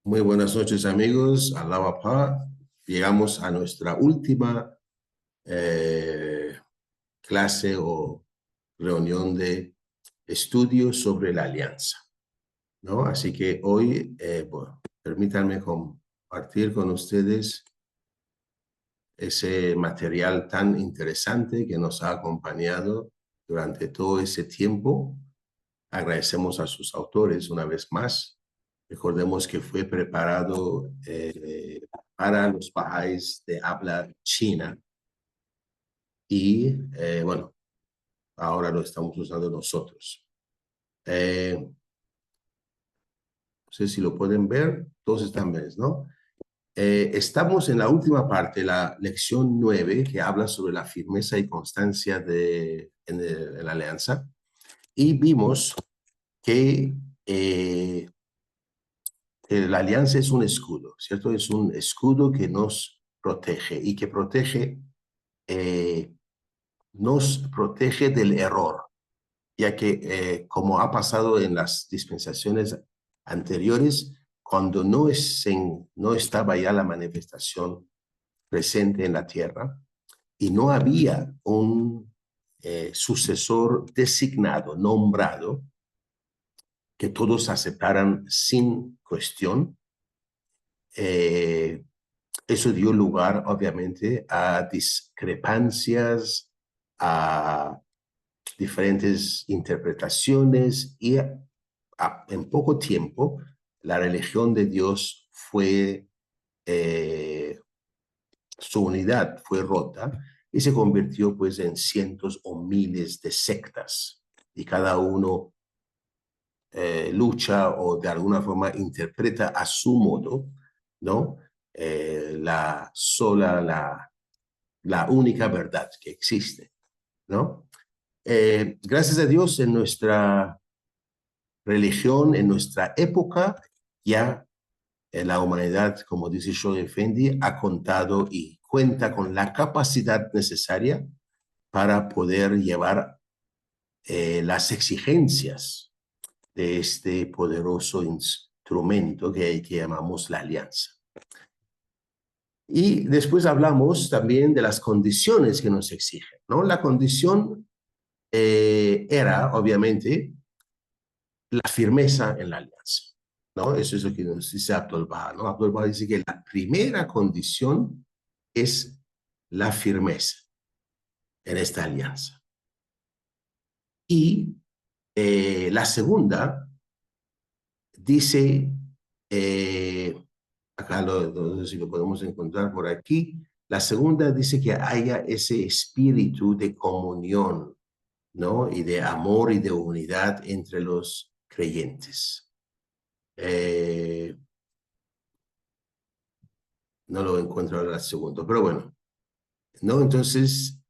Muy buenas noches, amigos. Alaba Pa. Llegamos a nuestra última clase o reunión de estudios sobre la alianza, ¿no? Así que hoy, bueno, permítanme compartir con ustedes ese material tan interesante que nos ha acompañado durante todo ese tiempo. Agradecemos a sus autores una vez más. Recordemos que fue preparado para los Bahá'ís de habla china y, bueno, ahora lo estamos usando nosotros. No sé si lo pueden ver, todos están bien, ¿no? Estamos en la última parte, la lección 9, que habla sobre la firmeza y constancia en la alianza, y vimos que la alianza es un escudo, ¿cierto? Es un escudo que nos protege y que eh, nos protege del error, ya que como ha pasado en las dispensaciones anteriores, cuando no estaba ya la manifestación presente en la tierra y no había un sucesor designado, nombrado, que todos aceptaran sin cuestión, eh, eso dio lugar, obviamente, a discrepancias, a diferentes interpretaciones y en poco tiempo la religión de Dios su unidad fue rota y se convirtió pues en cientos o miles de sectas y cada uno lucha o de alguna forma interpreta a su modo, ¿no? La única verdad que existe, ¿no? Gracias a Dios en nuestra religión, en nuestra época, ya la humanidad, como dice Shoaib Effendi, ha contado y cuenta con la capacidad necesaria para poder llevar las exigencias de este poderoso instrumento que llamamos la alianza. Y después hablamos también de las condiciones que nos exigen, ¿no? La condición era, obviamente, la firmeza en la alianza, ¿no? Eso es lo que nos dice Abdul Baha, ¿no? Abdul Baha dice que la primera condición es la firmeza en esta alianza. Y la segunda dice, acá no sé si lo podemos encontrar por aquí, la segunda dice que haya ese espíritu de comunión, ¿no? Y de amor y de unidad entre los creyentes. No lo encuentro ahora el segundo, pero bueno, ¿no? Entonces,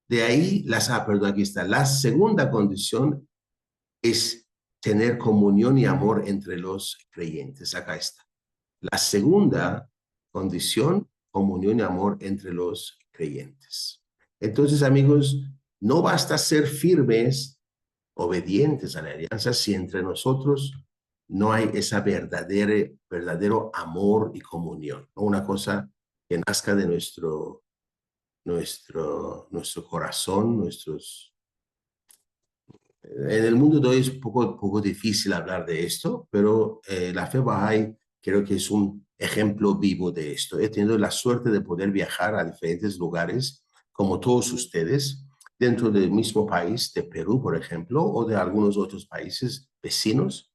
de ahí, perdón, aquí está. La segunda condición es tener comunión y amor entre los creyentes. Acá está. La segunda condición, comunión y amor entre los creyentes. Entonces, amigos, no basta ser firmes, obedientes a la alianza si entre nosotros no hay esa verdadero amor y comunión, ¿no? Una cosa que nazca de nuestro corazón, En el mundo de hoy es un poco difícil hablar de esto, pero la fe Bahá'í creo que es un ejemplo vivo de esto. He tenido la suerte de poder viajar a diferentes lugares, como todos ustedes, dentro del mismo país, de Perú, por ejemplo, o de algunos otros países vecinos.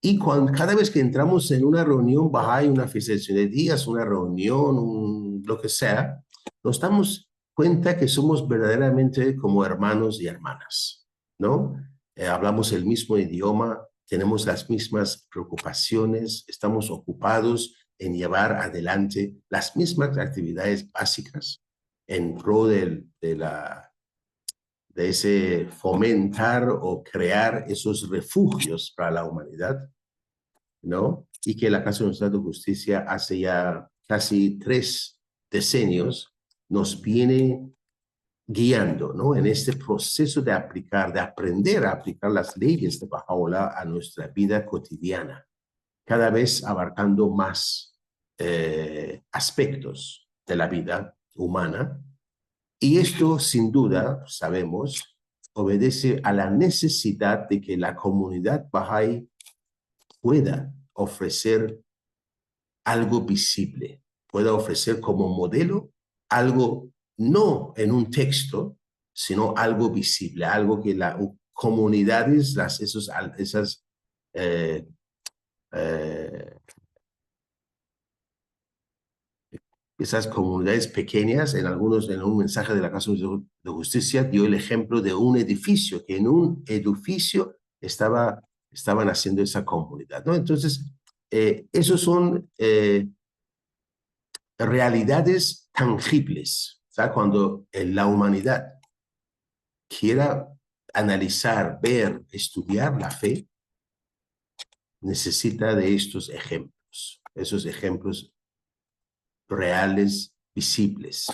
Y cada vez que entramos en una reunión Bahá'í, una fiesta de días, una reunión, lo que sea, nos damos cuenta que somos verdaderamente como hermanos y hermanas, ¿no? Hablamos el mismo idioma, tenemos las mismas preocupaciones, estamos ocupados en llevar adelante las mismas actividades básicas en pro de ese fomentar o crear esos refugios para la humanidad, ¿no? Y que la Casa Nacional de Justicia hace ya casi 3 decenios nos viene guiando, ¿no? En este proceso de aplicar, de aprender a aplicar las leyes de Baha'u'lláh a nuestra vida cotidiana, cada vez abarcando más aspectos de la vida humana. Y esto, sin duda, sabemos, obedece a la necesidad de que la comunidad Bahá'í pueda ofrecer algo visible, pueda ofrecer como modelo algo no en un texto, sino algo visible, algo que las comunidades, esas eh, eh, esas comunidades pequeñas, en un mensaje de la Casa de Justicia, dio el ejemplo de un edificio, que en un edificio estaban haciendo esa comunidad, ¿no? Entonces, esos son realidades tangibles, ¿sabes? Cuando la humanidad quiera analizar, ver, estudiar la fe, necesita de estos ejemplos, esos ejemplos reales, visibles,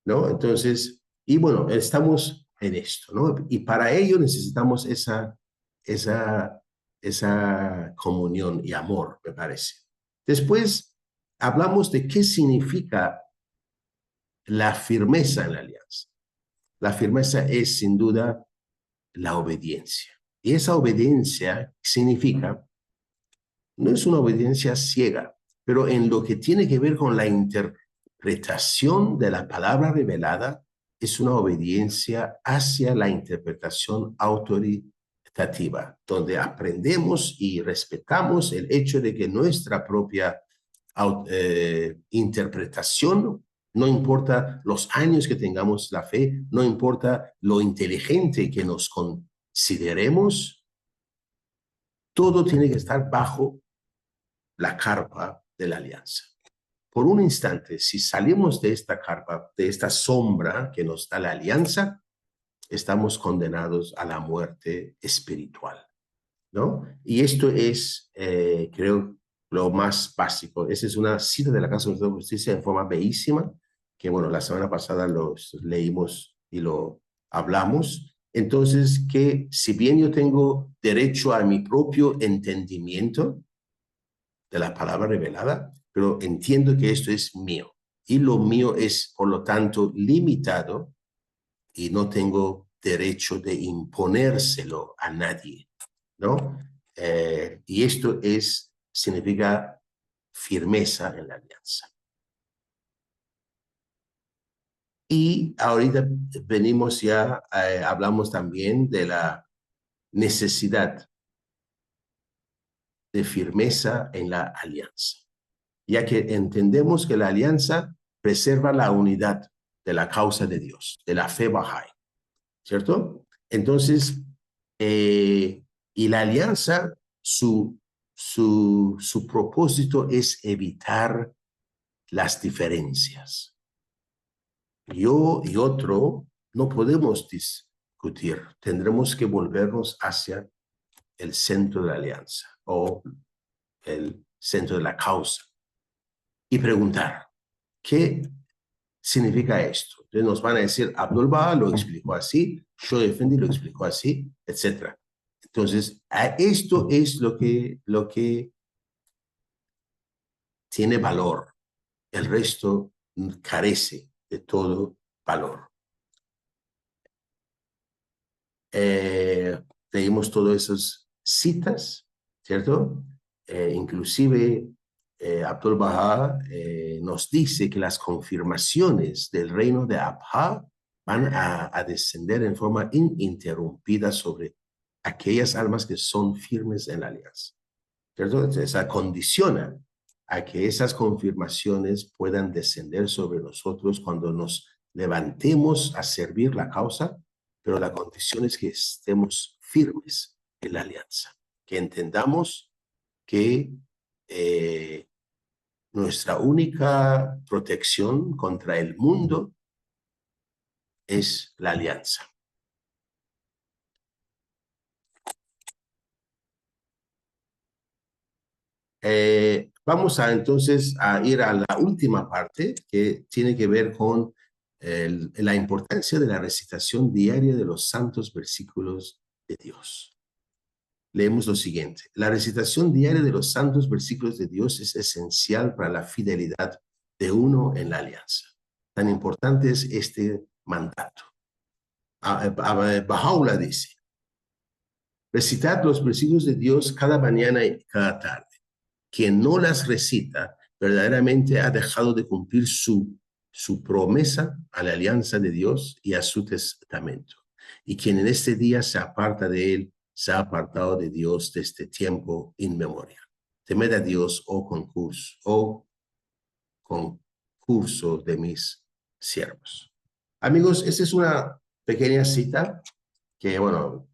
¿no? Entonces, y bueno, estamos en esto, ¿no? Y para ello necesitamos esa, esa comunión y amor, me parece. Después hablamos de qué significa la firmeza en la alianza. La firmeza es sin duda la obediencia. Y esa obediencia significa, no es una obediencia ciega, pero en lo que tiene que ver con la interpretación de la palabra revelada, es una obediencia hacia la interpretación autoritativa, donde aprendemos y respetamos el hecho de que nuestra propia interpretación, no importa los años que tengamos la fe, no importa lo inteligente que nos consideremos, todo tiene que estar bajo la carpa de la alianza. Por un instante, si salimos de esta carpa, de esta sombra que nos da la alianza, estamos condenados a la muerte espiritual, ¿no? Y esto es, creo, lo más básico. Esa es una cita de la Casa de Justicia en forma bellísima, que, bueno, la semana pasada los leímos y lo hablamos. Entonces, que si bien yo tengo derecho a mi propio entendimiento, de la palabra revelada, pero entiendo que esto es mío. Y lo mío es, por lo tanto, limitado y no tengo derecho de imponérselo a nadie, ¿no? Y esto significa firmeza en la alianza. Y ahorita venimos ya, hablamos también de la necesidad de firmeza en la alianza, ya que entendemos que la alianza preserva la unidad de la causa de Dios, de la fe Bahá'í, ¿cierto? Entonces, y la alianza, su propósito es evitar las diferencias. Yo y otro no podemos discutir, tendremos que volvernos hacia el centro de la alianza o el centro de la causa y preguntar, ¿qué significa esto? Entonces nos van a decir, Abdul Baha lo explicó así, Shoaib Effendi lo explicó así, etc. Entonces, esto es lo que tiene valor. El resto carece de todo valor. Leímos todas esas citas, ¿cierto? Inclusive Abdul Baha nos dice que las confirmaciones del reino de Abha van a descender en forma ininterrumpida sobre aquellas almas que son firmes en la alianza, ¿cierto? Entonces, esa condiciona a que esas confirmaciones puedan descender sobre nosotros cuando nos levantemos a servir la causa, pero la condición es que estemos firmes en la alianza, que entendamos que nuestra única protección contra el mundo es la alianza. Vamos entonces a ir a la última parte que tiene que ver con la importancia de la recitación diaria de los santos versículos de Dios. Leemos lo siguiente. La recitación diaria de los santos versículos de Dios es esencial para la fidelidad de uno en la alianza. Tan importante es este mandato. Baha'u'llah dice, recitad los versículos de Dios cada mañana y cada tarde. Quien no las recita verdaderamente ha dejado de cumplir su promesa a la alianza de Dios y a su testamento. Y quien en este día se aparta de él, se ha apartado de Dios desde tiempo inmemorial. Temed a Dios, oh concurso de mis siervos. Amigos, esta es una pequeña cita que, bueno,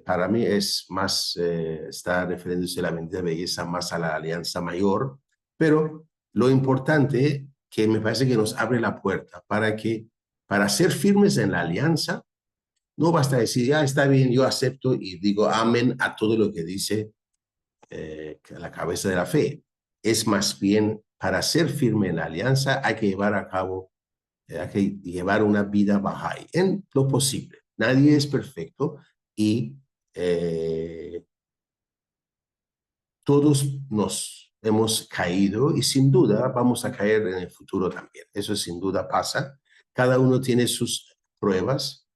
para mí es más, está refiriéndose a la bendita belleza más a la alianza mayor, pero lo importante que me parece que nos abre la puerta para ser firmes en la alianza, no basta decir, ya está bien, yo acepto y digo amén a todo lo que dice la cabeza de la fe. Es más bien, para ser firme en la alianza hay que llevar a cabo, hay que llevar una vida Bahá'í en lo posible. Nadie es perfecto y todos nos hemos caído y sin duda vamos a caer en el futuro también. Eso sin duda pasa. Cada uno tiene sus pruebas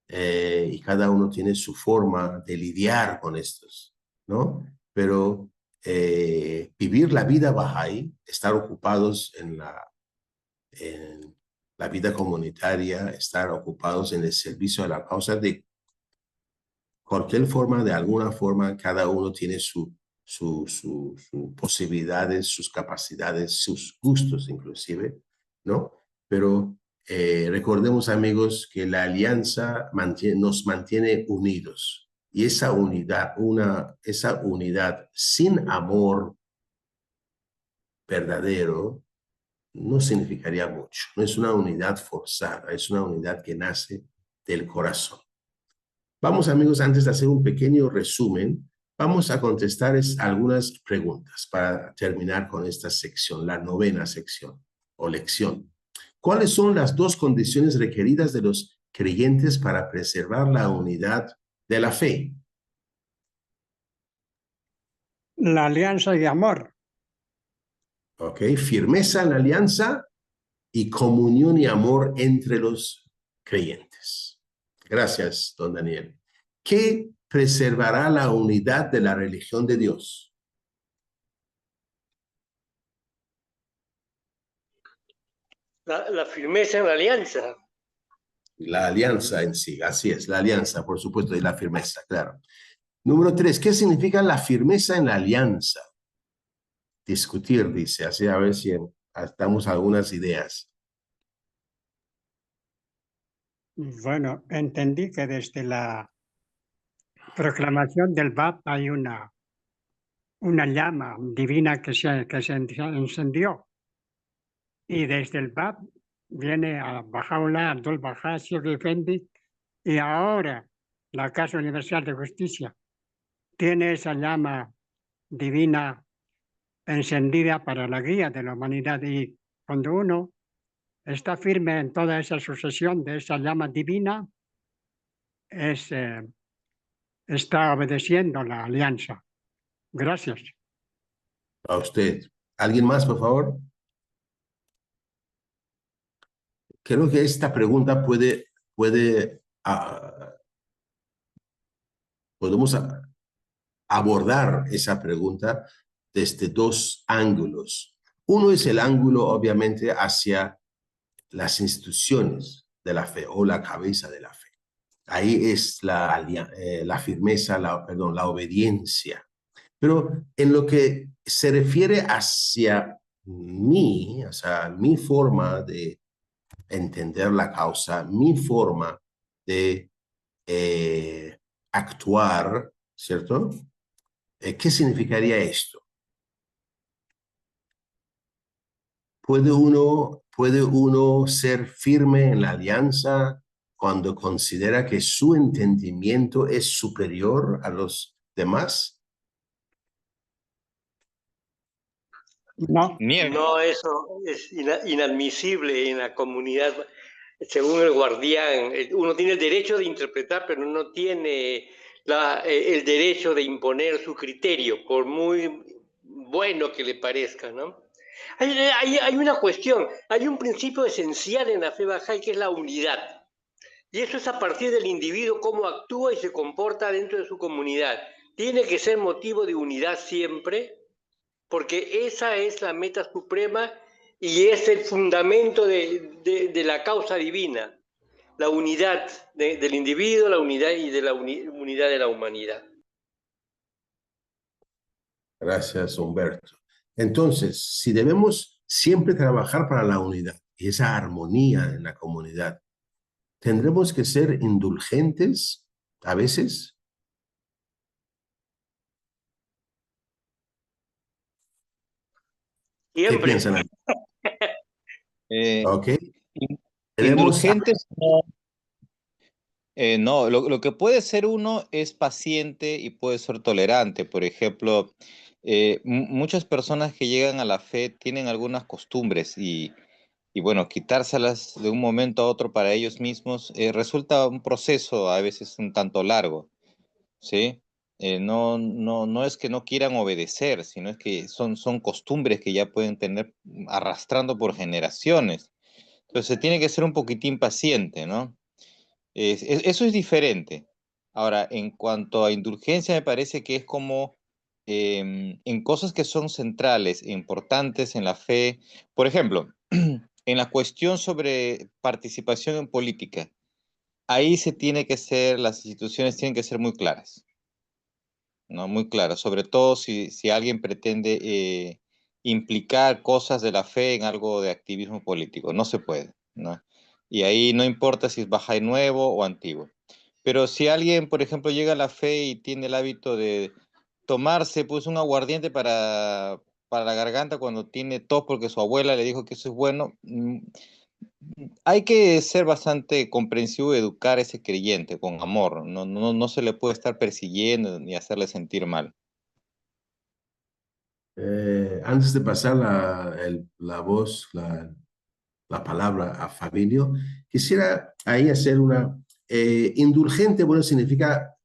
y cada uno tiene su forma de lidiar con estos, ¿no? Pero vivir la vida Bahá'í, estar ocupados en la vida comunitaria, estar ocupados en el servicio a la causa de cualquier forma, de alguna forma, cada uno tiene sus posibilidades, sus capacidades, sus gustos inclusive, ¿no? Pero recordemos, amigos, que la alianza nos mantiene unidos. Y esa unidad sin amor verdadero no significaría mucho. No es una unidad forzada, es una unidad que nace del corazón. Vamos, amigos, antes de hacer un pequeño resumen, vamos a contestar algunas preguntas para terminar con esta sección, la 9ª sección o lección. ¿Cuáles son las 2 condiciones requeridas de los creyentes para preservar la unidad de la fe? La alianza y amor. Ok, firmeza en la alianza y comunión y amor entre los creyentes. Gracias, don Daniel. ¿Qué preservará la unidad de la religión de Dios? La firmeza en la alianza. La alianza en sí, así es, la alianza, por supuesto, y la firmeza, claro. Número 3, ¿qué significa la firmeza en la alianza? Discutir, dice, así a ver si damos algunas ideas. Bueno, entendí que desde la proclamación del Bab hay una llama divina que se encendió. Y desde el Bab viene a Baha'u'llah, Abdul Baha, Sheikh Effendi, y ahora la Casa Universal de Justicia tiene esa llama divina encendida para la guía de la humanidad. Y cuando uno está firme en toda esa sucesión de esa llama divina, está obedeciendo la alianza. Gracias. A usted. ¿Alguien más, por favor? Creo que esta pregunta podemos abordar esa pregunta desde 2 ángulos. Uno es el ángulo, obviamente, hacia las instituciones de la fe o la cabeza de la fe. Ahí es la firmeza, la obediencia. Pero en lo que se refiere hacia mí, o sea, mi forma de entender la causa, mi forma de actuar, ¿cierto? ¿Qué significaría esto? ¿Puede uno ser firme en la alianza cuando considera que su entendimiento es superior a los demás? No. No, eso es inadmisible en la comunidad según el guardián, uno tiene el derecho de interpretar, pero no tiene el derecho de imponer su criterio, por muy bueno que le parezca, ¿no? Hay una cuestión, hay un principio esencial en la fe Bahá'í que es la unidad. Y eso es a partir del individuo, cómo actúa y se comporta dentro de su comunidad. Tiene que ser motivo de unidad siempre, porque esa es la meta suprema y es el fundamento de la causa divina, la unidad del individuo, la unidad y de la unidad de la humanidad. Gracias, Humberto. Entonces, si debemos siempre trabajar para la unidad y esa armonía en la comunidad, ¿tendremos que ser indulgentes a veces? ¿Qué Siempre. piensan? Eh, ¿Ok? in- Debemos, Indulgentes, no. No, lo que puede ser uno es paciente y puede ser tolerante. Por ejemplo, muchas personas que llegan a la fe tienen algunas costumbres y bueno, quitárselas de un momento a otro para ellos mismos resulta un proceso a veces un tanto largo, ¿sí? No es que no quieran obedecer, sino es que son costumbres que ya pueden tener arrastrando por generaciones. Entonces se tiene que ser un poquitín paciente, ¿no? Eso es diferente. Ahora, en cuanto a indulgencia, me parece que es como en cosas que son centrales, e importantes en la fe. Por ejemplo, en la cuestión sobre participación en política, ahí se tiene que ser, las instituciones tienen que ser muy claras, ¿no? Muy claras, sobre todo si alguien pretende implicar cosas de la fe en algo de activismo político. No se puede, ¿no? Y ahí no importa si es Bahá'í nuevo o antiguo. Pero si alguien, por ejemplo, llega a la fe y tiene el hábito de tomarse pues un aguardiente para la garganta cuando tiene tos porque su abuela le dijo que eso es bueno, hay que ser bastante comprensivo y educar a ese creyente con amor. No se le puede estar persiguiendo ni hacerle sentir mal. antes de pasar la voz, la palabra a Fabinho, quisiera ahí hacer una indulgente, bueno, significa,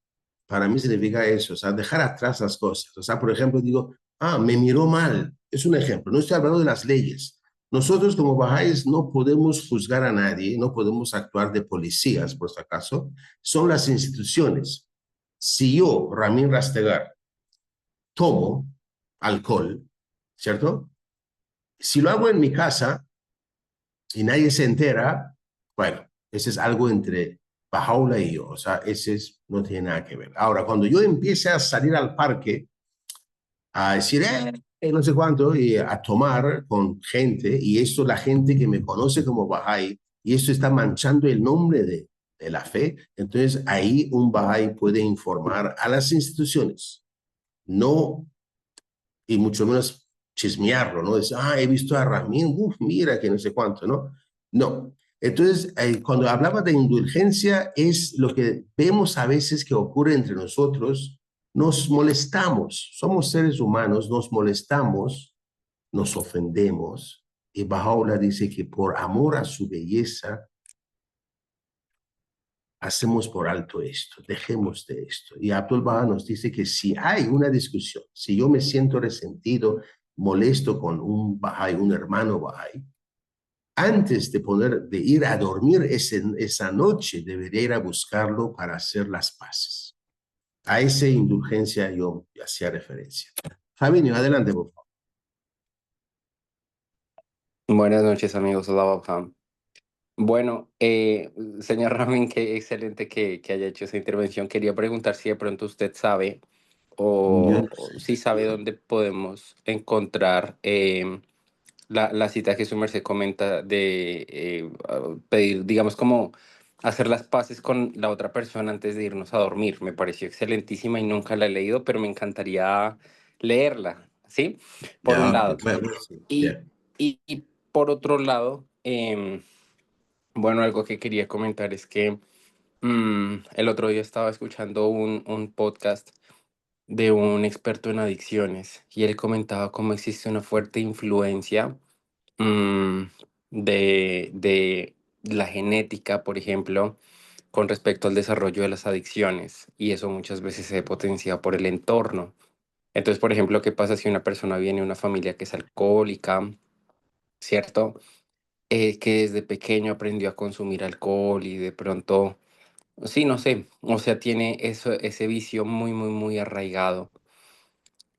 para mí significa eso, o sea, dejar atrás las cosas. O sea, por ejemplo, digo, me miró mal. Es un ejemplo, no estoy hablando de las leyes. Nosotros como bajáis no podemos juzgar a nadie, no podemos actuar de policías, por si acaso. Son las instituciones. Si yo, Ramín Rastegar, tomo alcohol, ¿cierto? Si lo hago en mi casa, y nadie se entera, bueno, ese es algo entre Bajaula y yo, o sea, no tiene nada que ver. Ahora, cuando yo empiece a salir al parque a decir, no sé cuánto, y a tomar con gente, y esto la gente que me conoce como Bahá'í, y esto está manchando el nombre de la fe, entonces ahí un Bahá'í puede informar a las instituciones, no, y mucho menos chismearlo, ¿no? Decir, he visto a Ramín, mira que no sé cuánto, ¿no? No. Entonces, cuando hablaba de indulgencia, es lo que vemos a veces que ocurre entre nosotros. Nos molestamos, somos seres humanos, nos molestamos, nos ofendemos. Y Bahá'u'lláh dice que por amor a su belleza, hacemos por alto esto, dejemos de esto. Y Abdul Baha nos dice que si hay una discusión, si yo me siento resentido, molesto con un Bahá'í, un hermano Bahá'í, antes de ir a dormir esa noche, debería ir a buscarlo para hacer las paces. A esa indulgencia yo hacía referencia. Fabinho, adelante, por favor. Buenas noches, amigos. Hola, Babham. Bueno, señor Ramin, qué excelente que haya hecho esa intervención. Quería preguntar si de pronto usted sabe Yo no o sé. si sabe dónde podemos encontrar la cita que su merced comenta de pedir, digamos, como hacer las paces con la otra persona antes de irnos a dormir. Me pareció excelentísima y nunca la he leído, pero me encantaría leerla, ¿sí? Por un Ya, ok. lado. Bueno, sí, Y, bien. y por otro lado, bueno, algo que quería comentar es que el otro día estaba escuchando un podcast de un experto en adicciones y él comentaba cómo existe una fuerte influencia mm, de la genética, por ejemplo, con respecto al desarrollo de las adicciones, y eso muchas veces se potencia por el entorno. Entonces, por ejemplo, ¿qué pasa si una persona viene de una familia que es alcohólica, cierto? Que desde pequeño aprendió a consumir alcohol y de pronto, sí, no sé, o sea, tiene eso, ese vicio muy, muy, muy arraigado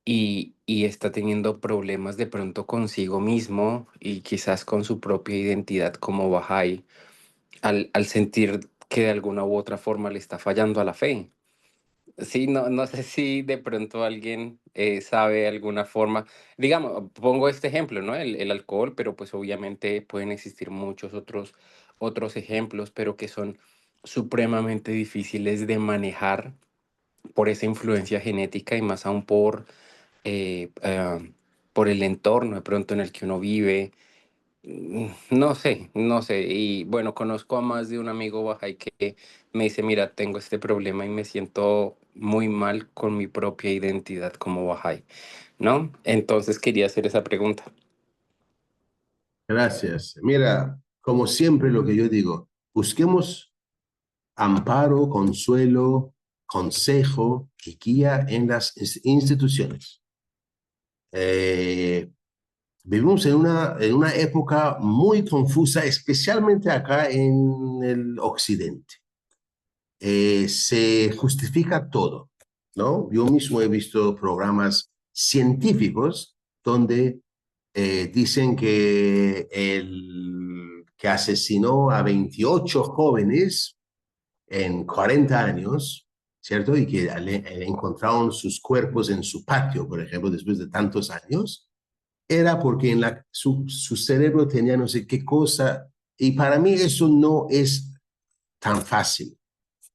y está teniendo problemas de pronto consigo mismo y quizás con su propia identidad como Bahá'í, al sentir que de alguna u otra forma le está fallando a la fe. Sí, no, no sé si de pronto alguien sabe alguna forma, digamos, pongo este ejemplo, ¿no? El alcohol, pero pues obviamente pueden existir muchos otros ejemplos, pero que son supremamente difíciles de manejar por esa influencia genética y más aún eh, ah, por el entorno de pronto en el que uno vive. No sé, no sé. Y bueno, conozco a más de un amigo Bahá'í que me dice, mira, tengo este problema y me siento muy mal con mi propia identidad como Bahá'í, ¿no? Entonces quería hacer esa pregunta. Gracias. Mira, como siempre lo que yo digo, busquemos amparo, consuelo, consejo y guía en las instituciones. Eh, Vivimos en una época muy confusa, especialmente acá en el occidente. Se justifica todo, ¿no? Yo mismo he visto programas científicos donde dicen que el que asesinó a 28 jóvenes en 40 años, ¿cierto? Y que encontraron sus cuerpos en su patio, por ejemplo, después de tantos años, era porque en su cerebro tenía no sé qué cosa, y para mí eso no es tan fácil,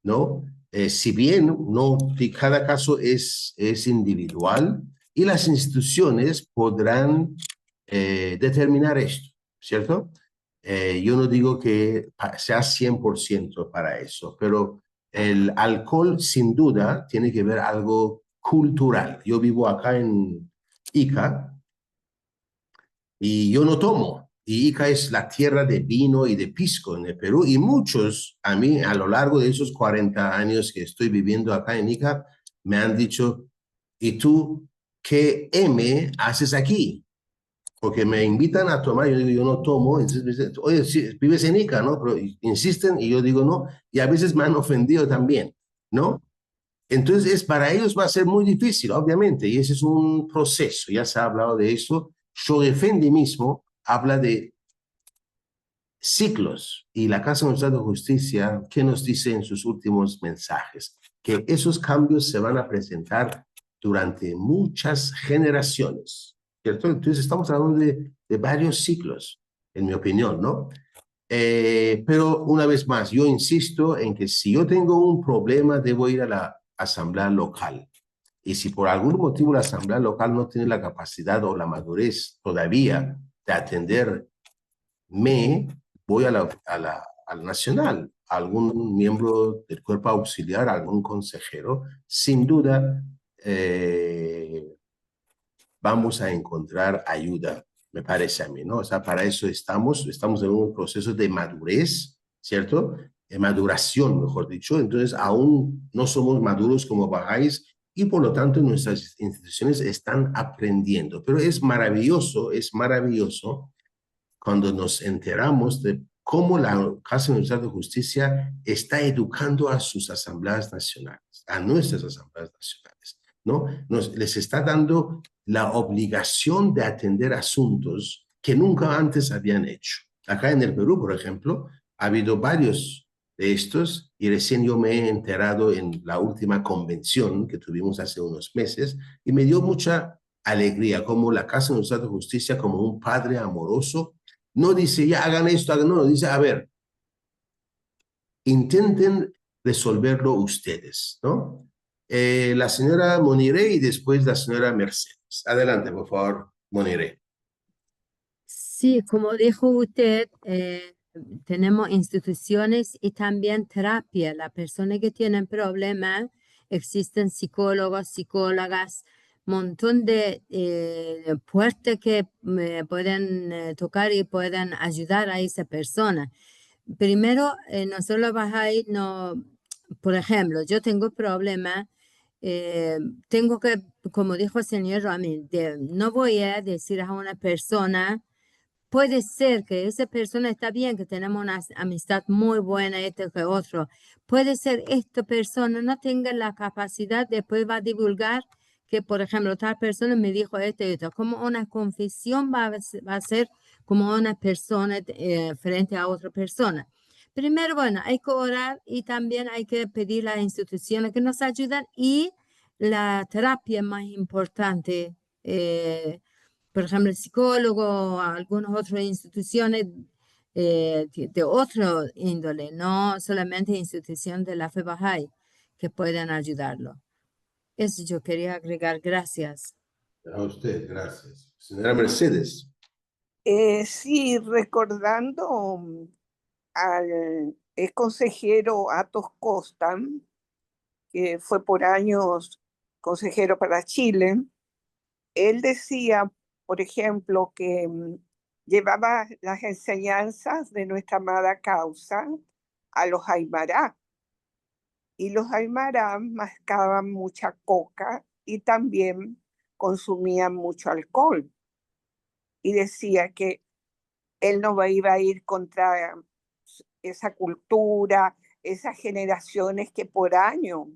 ¿no? Si bien no, cada caso es individual y las instituciones podrán determinar esto, ¿cierto? Yo no digo que sea 100% para eso, pero el alcohol sin duda tiene que ver algo cultural. Yo vivo acá en Ica y yo no tomo. Y Ica es la tierra de vino y de pisco en el Perú. Y muchos, a mí, a lo largo de esos 40 años que estoy viviendo acá en Ica, me han dicho, ¿y tú qué M haces aquí? Porque me invitan a tomar, yo digo, yo no tomo. Entonces me dicen, oye, sí, vives en Ica, ¿no? Pero insisten y yo digo, no. Y a veces me han ofendido también, ¿no? Entonces, para ellos va a ser muy difícil, obviamente, y ese es un proceso, ya se ha hablado de eso. Shogefendi mismo habla de ciclos y la Casa Nacional de Justicia, ¿qué nos dice en sus últimos mensajes? Que esos cambios se van a presentar durante muchas generaciones, ¿cierto? Entonces, estamos hablando de varios ciclos, en mi opinión, ¿no? Pero una vez más, yo insisto en que si yo tengo un problema, debo ir a la asamblea local. Y si por algún motivo la asamblea local no tiene la capacidad o la madurez todavía de atenderme, voy al nacional, a algún miembro del cuerpo auxiliar, a algún consejero. Sin duda, vamos a encontrar ayuda, me parece a mí, ¿no? O sea, para eso estamos en un proceso de madurez, ¿cierto? De maduración, mejor dicho. Entonces, aún no somos maduros como Bahá'ís y por lo tanto nuestras instituciones están aprendiendo. Pero es maravilloso cuando nos enteramos de cómo la Casa Universal de Justicia está educando a sus asambleas nacionales, a nuestras asambleas nacionales, ¿no? Les está dando la obligación de atender asuntos que nunca antes habían hecho. Acá en el Perú, por ejemplo, ha habido varios de estos y recién yo me he enterado en la última convención que tuvimos hace unos meses y me dio mucha alegría como la Casa Universal de Justicia, como un padre amoroso, no dice, ya hagan esto, hagan, no, dice, a ver, intenten resolverlo ustedes, ¿no? La señora Moniré y después la señora Mercedes. Adelante, por favor, Moniré. Sí, como dijo usted, tenemos instituciones y también terapia. Las personas que tienen problemas, existen psicólogos, psicólogas, montón de puertas que pueden tocar y pueden ayudar a esa persona. primero, nosotros Bahá'í no, por ejemplo, yo tengo problemas, tengo que, como dijo el señor Ramin, no voy a decir a una persona, puede ser que esa persona está bien, que tenemos una amistad muy buena, este que otro. Puede ser esta persona no tenga la capacidad, después va a divulgar que, por ejemplo, tal persona me dijo esto y esto. Como una confesión va a ser como una persona frente a otra persona. Primero, bueno, hay que orar y también hay que pedir a las instituciones que nos ayuden y la terapia más importante. Por ejemplo, el psicólogo, algunas otras instituciones de otro índole, no solamente instituciones de la fe Bahá'í que puedan ayudarlo. Eso yo quería agregar. Gracias. A usted, gracias. Señora Mercedes. Sí, recordando al consejero Atos Costa, que fue por años consejero para Chile, él decía, por ejemplo, que llevaba las enseñanzas de nuestra amada causa a los Aymará. Y los Aymará mascaban mucha coca y también consumían mucho alcohol. Y decía que él no iba a ir contra esa cultura, esas generaciones que por años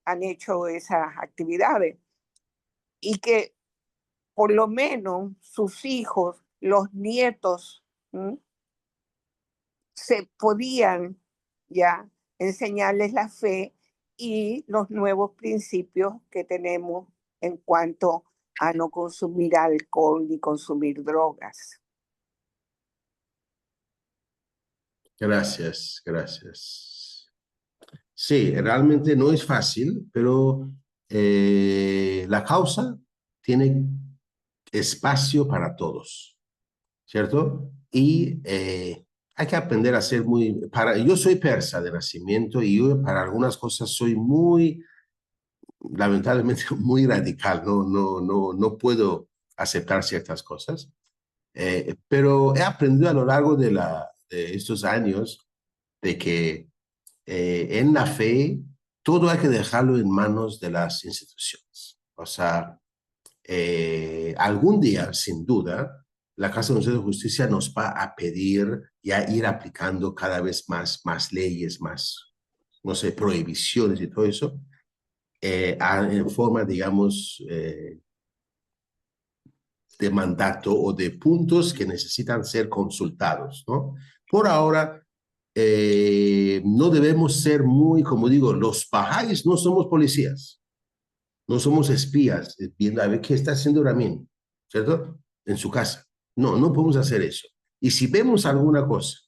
han hecho esas actividades. Y que por lo menos sus hijos, los nietos, se podían ya enseñarles la fe y los nuevos principios que tenemos en cuanto a no consumir alcohol ni consumir drogas. Gracias, gracias. Sí, realmente no es fácil, pero la causa tiene espacio para todos, ¿cierto? Y hay que aprender a ser yo soy persa de nacimiento y yo para algunas cosas soy lamentablemente, muy radical, no puedo aceptar ciertas cosas, pero he aprendido a lo largo de estos años de que en la fe todo hay que dejarlo en manos de las instituciones. O sea, algún día, sin duda, la Casa de Justicia nos va a pedir ya ir aplicando cada vez más leyes, más, no sé, prohibiciones y todo eso, en forma, digamos, de mandato o de puntos que necesitan ser consultados, ¿no? Por ahora, no debemos ser muy, como digo, los bahá'ís no somos policías, no somos espías, viendo a ver qué está haciendo Ramin, ¿cierto? En su casa. No podemos hacer eso. Y si vemos alguna cosa,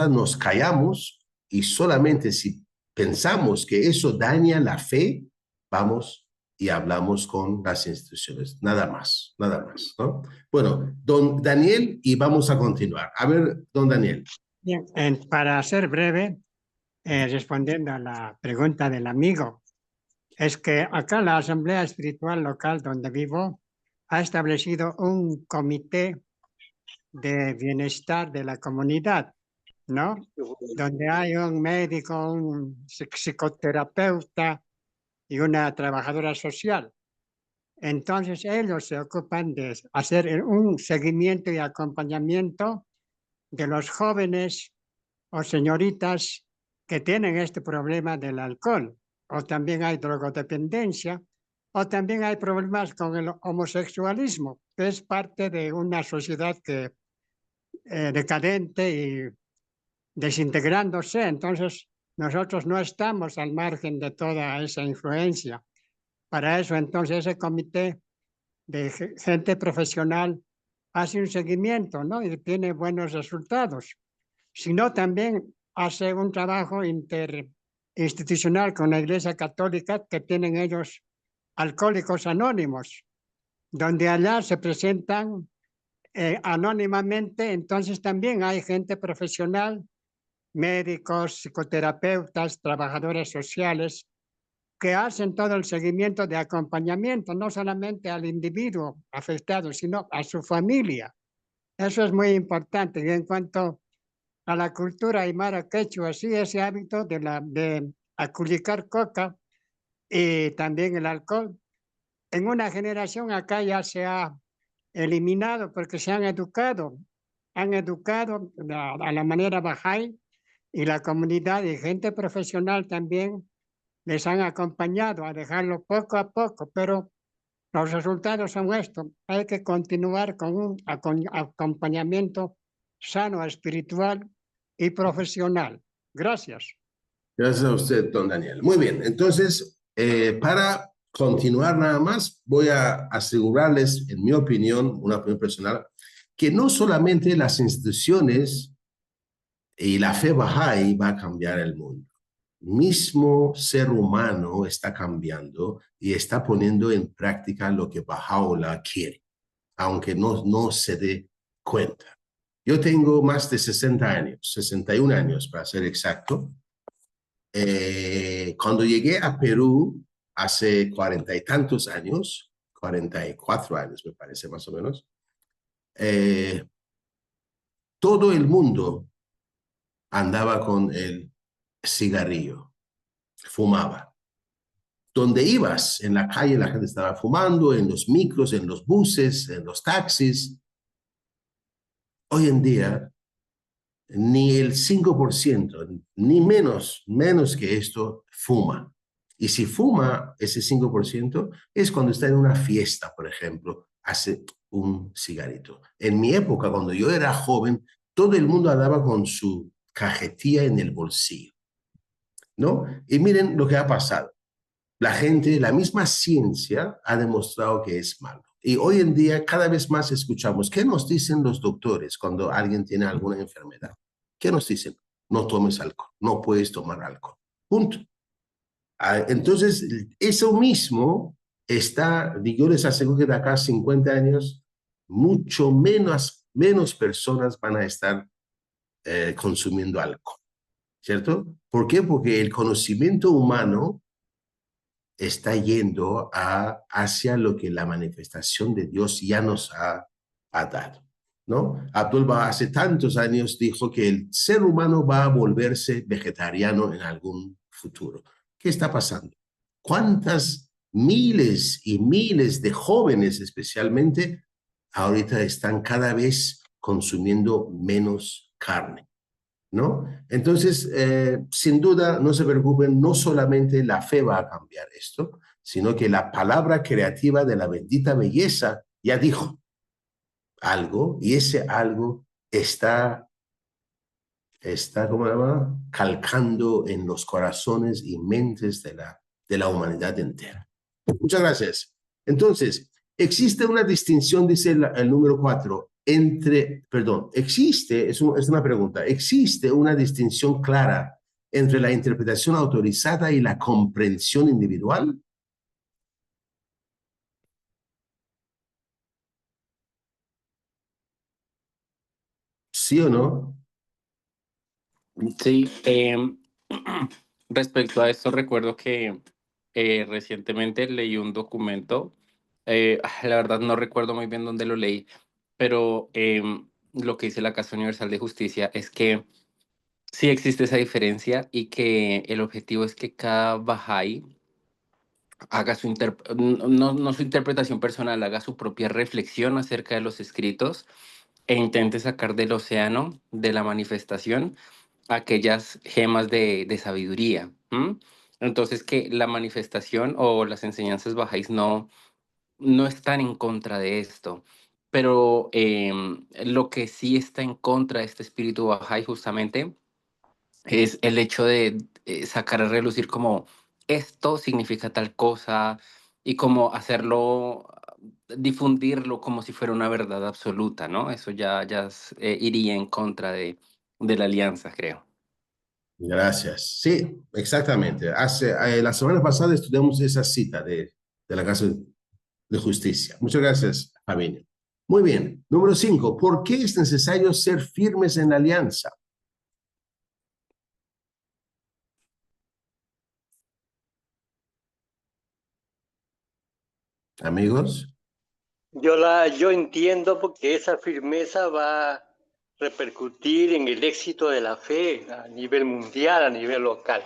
nos callamos y solamente si pensamos que eso daña la fe, vamos y hablamos con las instituciones. Nada más, ¿no? Bueno, don Daniel, y vamos a continuar. A ver, don Daniel. Bien, para ser breve, respondiendo a la pregunta del amigo, es que acá la Asamblea Espiritual Local donde vivo ha establecido un comité de bienestar de la comunidad, ¿no? Donde hay un médico, un psicoterapeuta y una trabajadora social. Entonces ellos se ocupan de hacer un seguimiento y acompañamiento de los jóvenes o señoritas que tienen este problema del alcohol, o también hay drogodependencia, o también hay problemas con el homosexualismo, que es parte de una sociedad que decadente y desintegrándose. Entonces, nosotros no estamos al margen de toda esa influencia. Para eso, entonces, ese comité de gente profesional hace un seguimiento, ¿no? Y tiene buenos resultados. Sino también hace un trabajo interinstitucional con la Iglesia Católica, que tienen ellos Alcohólicos Anónimos, donde allá se presentan anónimamente. Entonces también hay gente profesional, médicos, psicoterapeutas, trabajadores sociales, que hacen todo el seguimiento de acompañamiento, no solamente al individuo afectado, sino a su familia. Eso es muy importante. Y en cuanto a la cultura aymara quechua, sí, ese hábito de aculicar coca y también el alcohol. En una generación acá ya se ha eliminado porque se han educado a la manera Bahá'í, y la comunidad y gente profesional también les han acompañado a dejarlo poco a poco, pero los resultados son estos. Hay que continuar con un acompañamiento sano, espiritual y profesional. Gracias. Gracias a usted, don Daniel. Muy bien, entonces, para continuar nada más, voy a asegurarles, en mi opinión, una opinión personal, que no solamente las instituciones y la fe Bahá'í va a cambiar el mundo. Mismo ser humano está cambiando y está poniendo en práctica lo que Baha'u'lláh quiere, aunque no se dé cuenta. Yo tengo más de 60 años, 61 años para ser exacto. Cuando llegué a Perú hace 40 y tantos años, 44 años me parece más o menos, todo el mundo andaba con el cigarrillo, fumaba. Donde ibas, en la calle la gente estaba fumando, en los micros, en los buses, en los taxis. Hoy en día, ni el 5%, ni menos que esto, fuma. Y si fuma ese 5%, es cuando está en una fiesta, por ejemplo, hace un cigarrito. En mi época, cuando yo era joven, todo el mundo andaba con su cajetilla en el bolsillo, ¿no? Y miren lo que ha pasado. La gente, la misma ciencia ha demostrado que es malo. Y hoy en día cada vez más escuchamos, ¿qué nos dicen los doctores cuando alguien tiene alguna enfermedad? ¿Qué nos dicen? No tomes alcohol, no puedes tomar alcohol. Punto. Entonces, eso mismo está, yo les aseguro que de acá a 50 años, mucho menos personas van a estar consumiendo alcohol, ¿cierto? ¿Por qué? Porque el conocimiento humano está yendo hacia lo que la manifestación de Dios ya nos ha dado, ¿no? Abdul Baha hace tantos años dijo que el ser humano va a volverse vegetariano en algún futuro. ¿Qué está pasando? ¿Cuántas miles y miles de jóvenes especialmente ahorita están cada vez consumiendo menos carne? ¿No? Entonces, sin duda, no se preocupen, no solamente la fe va a cambiar esto, sino que la palabra creativa de la bendita belleza ya dijo algo, y ese algo está ¿cómo se llama? Calcando en los corazones y mentes de la humanidad entera. Muchas gracias. Entonces, existe una distinción, dice el número 4, es una pregunta, ¿existe una distinción clara entre la interpretación autorizada y la comprensión individual? ¿Sí o no? Sí, respecto a esto, recuerdo que recientemente leí un documento, la verdad no recuerdo muy bien dónde lo leí, pero lo que dice la Casa Universal de Justicia es que sí existe esa diferencia y que el objetivo es que cada Bahá'í haga no su interpretación personal, haga su propia reflexión acerca de los escritos e intente sacar del océano de la manifestación aquellas gemas de sabiduría. ¿M? Entonces, que la manifestación o las enseñanzas bajáis no están en contra de esto, pero lo que sí está en contra de este espíritu bajáis justamente es el hecho de sacar a relucir como esto significa tal cosa y como hacerlo, difundirlo como si fuera una verdad absoluta, ¿no? Eso iría en contra de la alianza, creo. Gracias. Sí, exactamente. La semana pasada estudiamos esa cita de la Casa de Justicia. Muchas gracias, Javier. Muy bien. Número 5. ¿Por qué es necesario ser firmes en la alianza? Amigos. Yo entiendo porque esa firmeza va repercutir en el éxito de la fe a nivel mundial, a nivel local.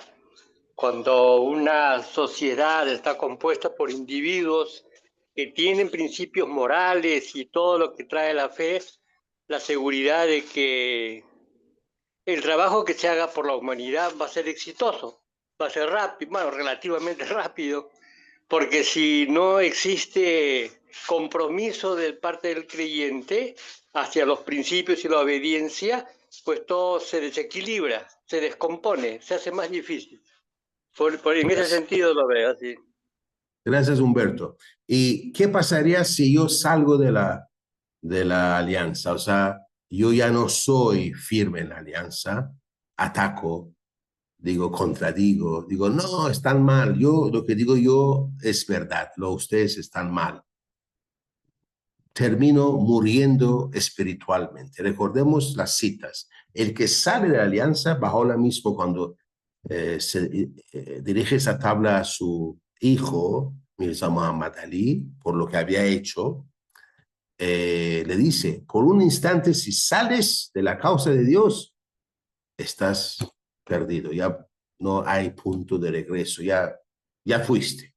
Cuando una sociedad está compuesta por individuos que tienen principios morales y todo lo que trae la fe, la seguridad de que el trabajo que se haga por la humanidad va a ser exitoso, va a ser rápido, bueno, relativamente rápido, porque si no existe compromiso de parte del creyente hacia los principios y la obediencia, pues todo se desequilibra, se descompone, se hace más difícil. En ese sentido lo veo así. Gracias, Humberto. ¿Y qué pasaría si yo salgo de la alianza? O sea, yo ya no soy firme en la alianza, ataco, digo, contradigo, digo, no, están mal. Yo, lo que digo yo es verdad, ustedes están mal. Termino muriendo espiritualmente. Recordemos las citas. El que sale de la alianza, bajo la misma, cuando se dirige esa tabla a su hijo, Mirza Muhammad Ali, por lo que había hecho, le dice, por un instante, si sales de la causa de Dios, estás perdido, ya no hay punto de regreso, ya fuiste.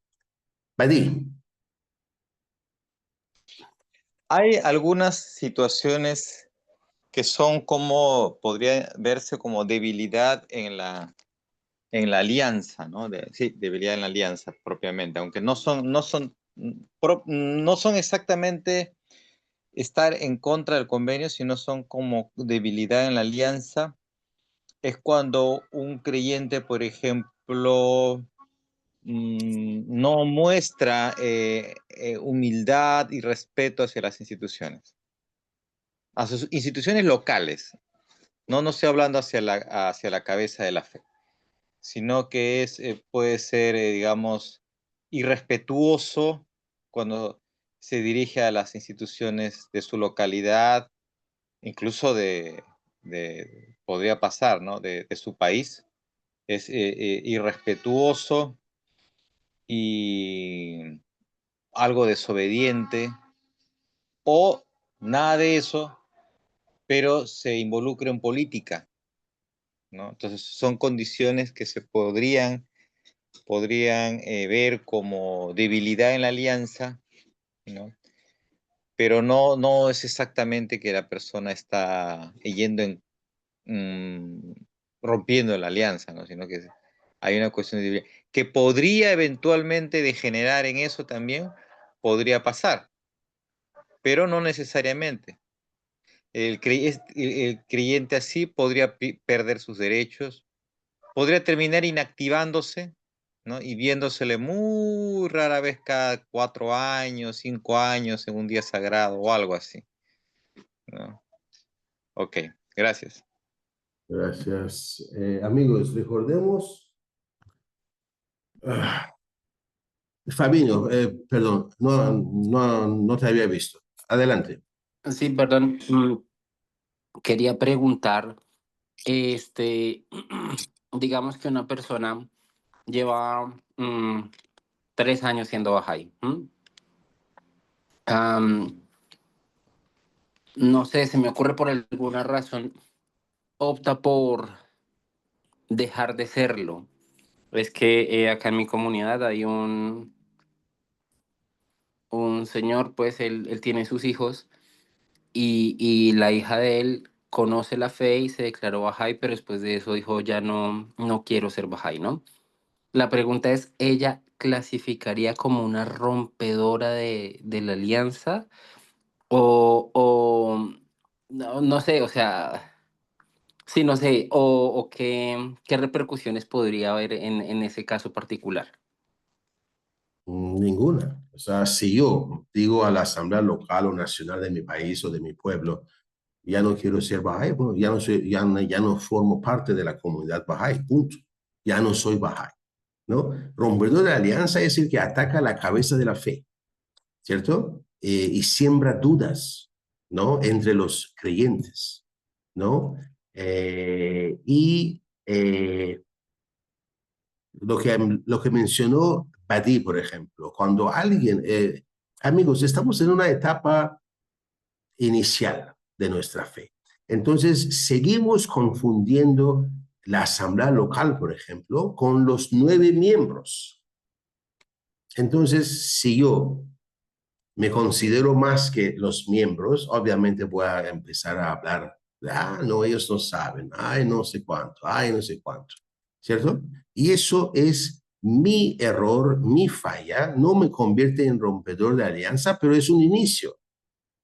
Badí. Hay algunas situaciones que son como, podría verse como debilidad en la alianza, ¿no? Sí, debilidad en la alianza propiamente, aunque no son exactamente estar en contra del convenio, sino son como debilidad en la alianza. Es cuando un creyente, por ejemplo, no muestra humildad y respeto hacia las instituciones, a sus instituciones locales. No estoy hablando hacia la cabeza de la fe, sino que puede ser, digamos, irrespetuoso cuando se dirige a las instituciones de su localidad, incluso podría pasar, ¿no? De su país. Es irrespetuoso y algo desobediente, o nada de eso, pero se involucra en política, ¿no? Entonces son condiciones que se podrían ver como debilidad en la alianza, ¿no? Pero no es exactamente que la persona está rompiendo la alianza, ¿no? Sino que hay una cuestión de debilidad que podría eventualmente degenerar en eso también, podría pasar, pero no necesariamente. El creyente así podría perder sus derechos, podría terminar inactivándose, ¿no? Y viéndosele muy rara vez cada 4 años, 5 años en un día sagrado o algo así, ¿no? Ok, gracias. Gracias. Amigos, recordemos. Fabinho, perdón, no te había visto. Adelante. Sí, perdón. Quería preguntar, digamos que una persona lleva 3 años siendo Bahá'í. No sé, se me ocurre por alguna razón, opta por dejar de serlo. Es que acá en mi comunidad hay un señor, pues él tiene sus hijos y la hija de él conoce la fe y se declaró Bahá'í, pero después de eso dijo, ya no quiero ser Bahá'í, ¿no? La pregunta es, ¿ella clasificaría como una rompedora de la alianza? O no sé, o sea, sí, no sé, o qué repercusiones podría haber en ese caso particular. Ninguna. O sea, si yo digo a la asamblea local o nacional de mi país o de mi pueblo, ya no quiero ser Bahá'í, bueno, ya no formo parte de la comunidad Bahá'í, punto. Ya no soy Bahá'í, ¿no? Rompedor de la alianza es el que ataca la cabeza de la fe, ¿cierto? Y siembra dudas, ¿no? Entre los creyentes, ¿no? Lo que mencionó Badí, por ejemplo, cuando alguien, amigos, estamos en una etapa inicial de nuestra fe. Entonces, seguimos confundiendo la asamblea local, por ejemplo, con los 9 miembros. Entonces, si yo me considero más que los miembros, obviamente voy a empezar a hablar, no, ellos no saben, ay, no sé cuánto, ay, no sé cuánto, ¿cierto? Y eso es mi error, mi falla, no me convierte en rompedor de alianza, pero es un inicio.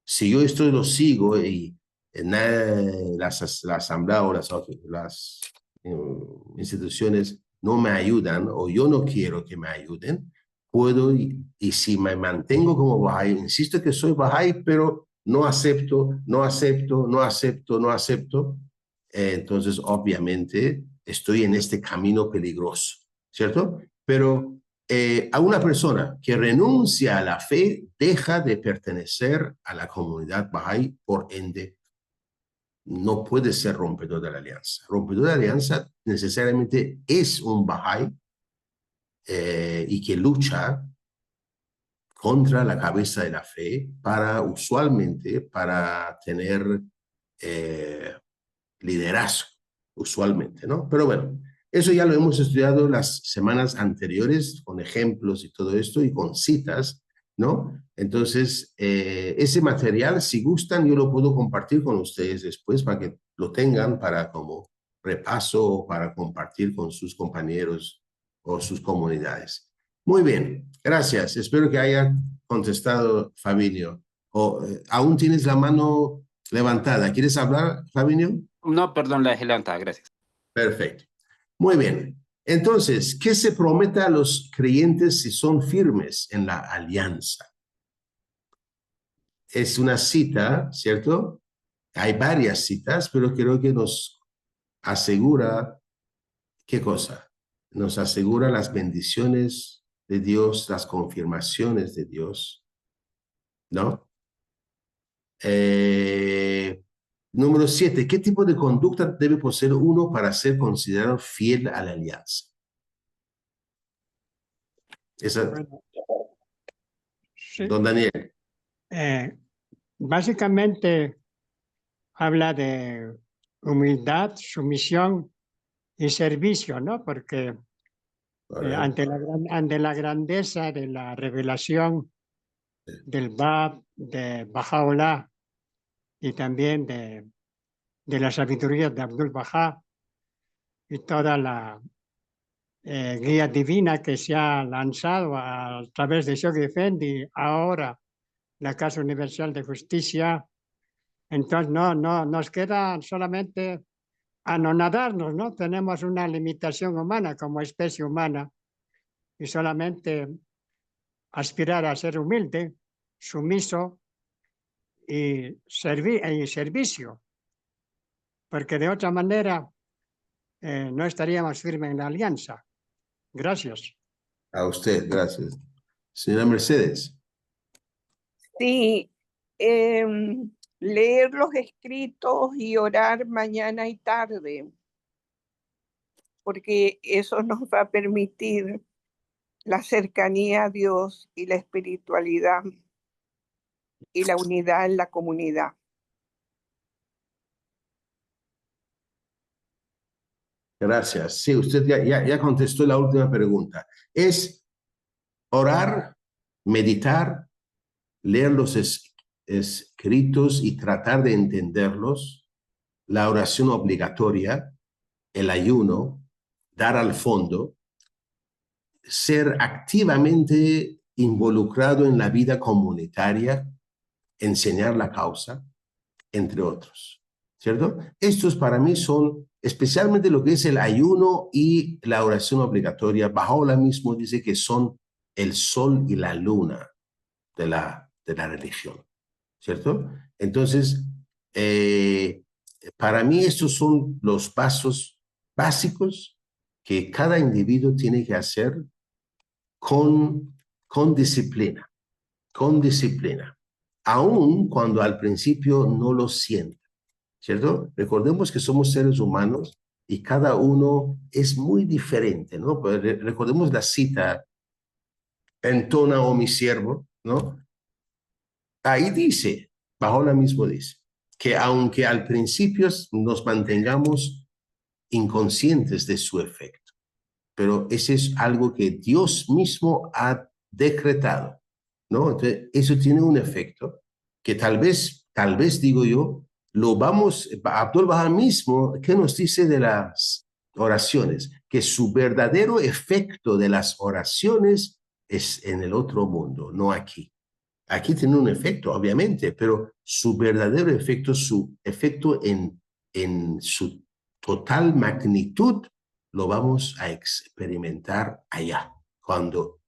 Si yo esto lo sigo y en la asamblea o las instituciones no me ayudan o yo no quiero que me ayuden, puedo, y si me mantengo como Bahá'í, insisto que soy Bahá'í, pero no acepto, no acepto, no acepto, no acepto, entonces obviamente estoy en este camino peligroso, ¿cierto? Pero a una persona que renuncia a la fe deja de pertenecer a la comunidad Bahá'í, por ende no puede ser rompedor de la alianza. Rompedor de la alianza necesariamente es un Bahá'í y que lucha contra la cabeza de la fe usualmente para tener liderazgo, usualmente, ¿no? Pero bueno, eso ya lo hemos estudiado las semanas anteriores con ejemplos y todo esto y con citas, ¿no? Entonces, ese material, si gustan, yo lo puedo compartir con ustedes después para que lo tengan para como repaso o para compartir con sus compañeros o sus comunidades. Muy bien, gracias. Espero que haya contestado, Fabinho. ¿Aún tienes la mano levantada? ¿Quieres hablar, Fabinho? No, perdón, la dejé levantada, gracias. Perfecto. Muy bien. Entonces, ¿qué se promete a los creyentes si son firmes en la alianza? Es una cita, ¿cierto? Hay varias citas, pero creo que nos asegura, ¿qué cosa? Nos asegura las bendiciones de Dios, las confirmaciones de Dios, ¿no? Número 7. ¿Qué tipo de conducta debe poseer uno para ser considerado fiel a la alianza? Bueno, sí, Don Daniel. básicamente habla de humildad, sumisión y servicio, ¿no? Porque ante la grandeza de la revelación del Bab, de Bahá'u'lláh y también de la sabiduría de Abdul Bahá y toda la guía divina que se ha lanzado a través de Shoghi Effendi, ahora la Casa Universal de Justicia. Entonces no nos queda solamente anonadarnos, ¿no? Tenemos una limitación humana como especie humana y solamente aspirar a ser humilde, sumiso y servicio, porque de otra manera no estaríamos firmes en la alianza. Gracias. A usted, gracias. Señora Mercedes. Sí, leer los escritos y orar mañana y tarde, porque eso nos va a permitir la cercanía a Dios y la espiritualidad y la unidad en la comunidad. Gracias. Sí, usted ya contestó la última pregunta. Es orar, meditar, leer los escritos y tratar de entenderlos, la oración obligatoria, el ayuno, dar al fondo, ser activamente involucrado en la vida comunitaria, enseñar la causa, entre otros, ¿cierto? Estos para mí son especialmente lo que es el ayuno y la oración obligatoria. Baha'u'lláh mismo dice que son el sol y la luna de la religión, ¿cierto? Entonces, para mí estos son los pasos básicos que cada individuo tiene que hacer con disciplina, aun cuando al principio no lo sienta, ¿cierto? Recordemos que somos seres humanos y cada uno es muy diferente, ¿no? Pues recordemos la cita, entona, oh mi siervo, ¿no? Ahí dice, Baha'u'lláh mismo dice, que aunque al principio nos mantengamos inconscientes de su efecto, pero ese es algo que Dios mismo ha decretado, ¿no? Entonces, eso tiene un efecto que tal vez digo yo, lo vamos, Abdul Baha mismo, ¿qué nos dice de las oraciones? Que su verdadero efecto de las oraciones es en el otro mundo, no aquí. Aquí tiene un efecto, obviamente, pero su verdadero efecto, su efecto en su total magnitud, lo vamos a experimentar allá, cuando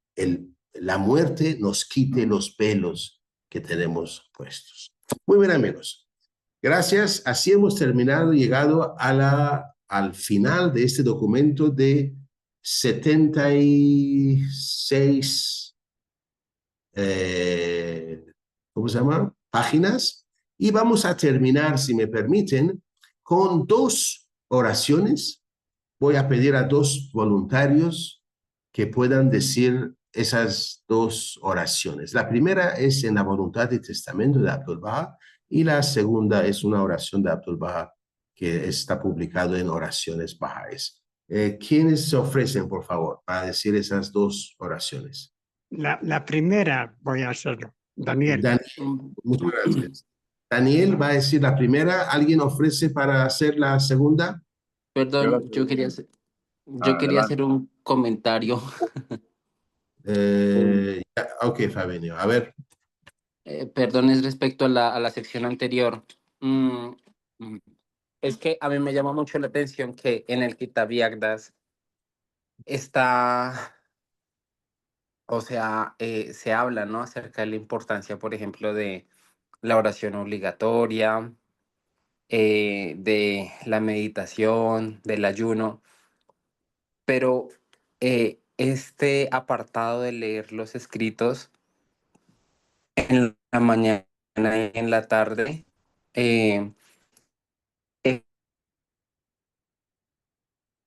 la muerte nos quite los velos que tenemos puestos. Muy bien, amigos. Gracias. Así hemos terminado, llegado al final de este documento de 76 ¿cómo se llama? Páginas. Y vamos a terminar, si me permiten, con 2 oraciones. Voy a pedir a 2 voluntarios que puedan decir esas 2 oraciones. La primera es en la voluntad y testamento de Abdul Baha y la segunda es una oración de Abdul Baha que está publicado en Oraciones Bahá'ís. ¿Quiénes se ofrecen, por favor, para decir esas 2 oraciones? La primera voy a hacerlo. Daniel. Daniel, muchas gracias. Daniel va a decir la primera. ¿Alguien ofrece para hacer la segunda? Perdón, yo quería hacer un comentario. Ok, Fabiño. A ver. Perdón, es respecto a la sección anterior. Es que a mí me llama mucho la atención que en el Kitab Yaqdas está, o sea, se habla, ¿no? Acerca de la importancia, por ejemplo, de la oración obligatoria, de la meditación, del ayuno, pero este apartado de leer los escritos en la mañana y en la tarde, eh,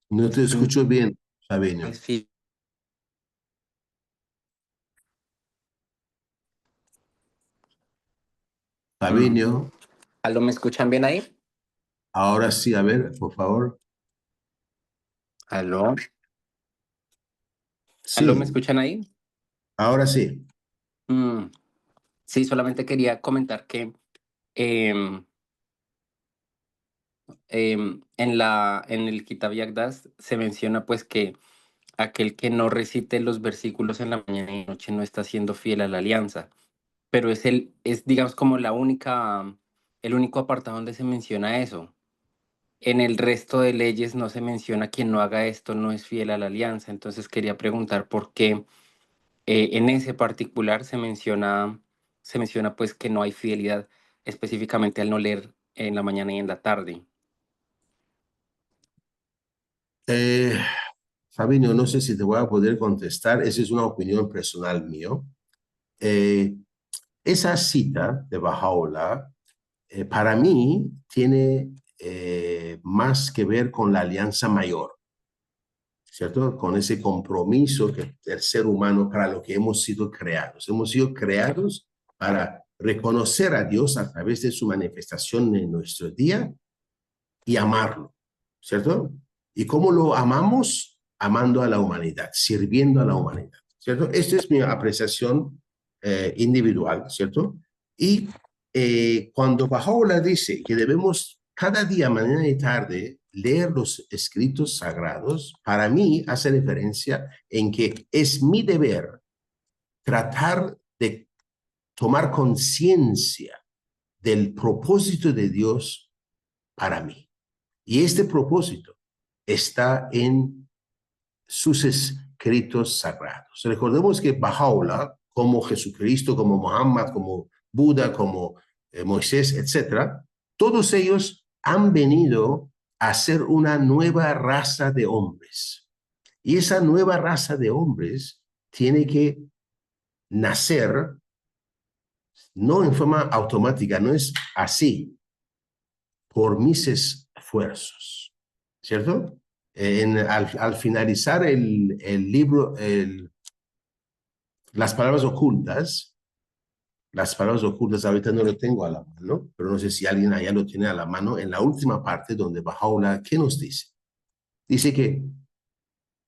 No te escucho bien, Fabiño. es Fabiño, ¿Aló, me escuchan bien ahí? ahora sí, a ver, por favor. ¿Aló? ¿Aló, me Sí, escuchan ahí? ahora sí. Sí, solamente quería comentar que em, en el Kitab Yaqdas se menciona pues que aquel que no recite los versículos en la mañana y noche no está siendo fiel a la alianza, pero es digamos como el único apartado donde se menciona eso. En el resto de leyes no se menciona quien no haga esto no es fiel a la alianza, entonces quería preguntar por qué en ese particular se menciona pues que no hay fidelidad específicamente al no leer en la mañana y en la tarde. Fabiño, no sé si te voy a poder contestar. Esa es una opinión personal mío. Esa cita de Baha'u'lláh, para mí, tiene más que ver con la alianza mayor, ¿cierto? Con ese compromiso que el ser humano para lo que hemos sido creados. Hemos sido creados para reconocer a Dios a través de su manifestación en nuestro día y amarlo, ¿cierto? ¿Y cómo lo amamos? Amando a la humanidad, sirviendo a la humanidad, ¿cierto? Esta es mi apreciación individual, ¿cierto? Y cuando Baha'u'lláh dice que debemos cada día, mañana y tarde, leer los escritos sagrados, para mí hace referencia en que es mi deber tratar de tomar conciencia del propósito de Dios para mí. Y este propósito está en sus escritos sagrados. Recordemos que Baha'u'lláh, como Jesucristo, como Muhammad, como Buda, como Moisés, etcétera, todos ellos han venido a ser una nueva raza de hombres. Y esa nueva raza de hombres tiene que nacer no en forma automática, no es así, por mis esfuerzos, ¿cierto? Al finalizar el libro, las palabras ocultas, las palabras ocultas ahorita no lo tengo a la mano, pero no sé si alguien allá lo tiene a la mano, en la última parte donde Baha'u'lláh, ¿qué nos dice? Dice que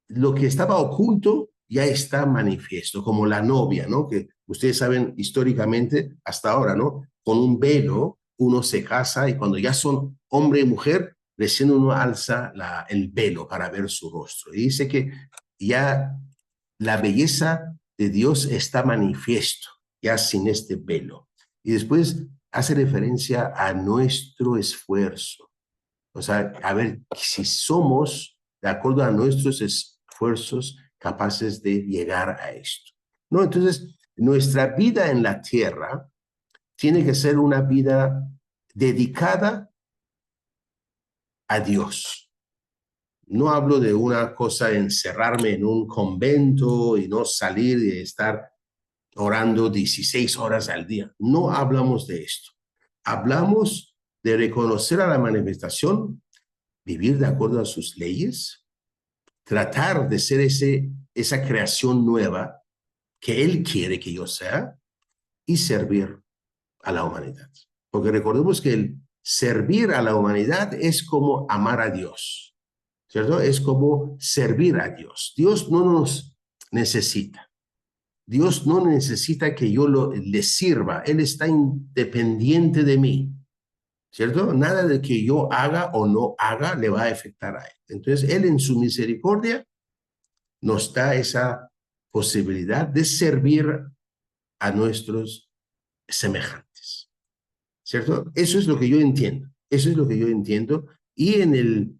lo que estaba oculto ya está manifiesto, como la novia, ¿no? Que ustedes saben históricamente, hasta ahora, ¿no? Con un velo uno se casa y cuando ya son hombre y mujer, recién uno alza el velo para ver su rostro. Y dice que ya la belleza de Dios está manifiesto, ya sin este velo. Y después hace referencia a nuestro esfuerzo. O sea, a ver si somos, de acuerdo a nuestros esfuerzos, capaces de llegar a esto. ¿No? Entonces, nuestra vida en la tierra tiene que ser una vida dedicada a Dios. No hablo de una cosa, encerrarme en un convento y no salir y estar orando 16 horas al día. No hablamos de esto. Hablamos de reconocer a la manifestación, vivir de acuerdo a sus leyes, tratar de ser esa creación nueva que Él quiere que yo sea y servir a la humanidad. Porque recordemos que el servir a la humanidad es como amar a Dios, ¿cierto? Es como servir a Dios. Dios no nos necesita. Dios no necesita que yo le sirva. Él está independiente de mí, ¿cierto? Nada de que yo haga o no haga le va a afectar a Él. Entonces, Él en su misericordia nos da esa posibilidad de servir a nuestros semejantes, ¿cierto? Eso es lo que yo entiendo. Eso es lo que yo entiendo. Y en el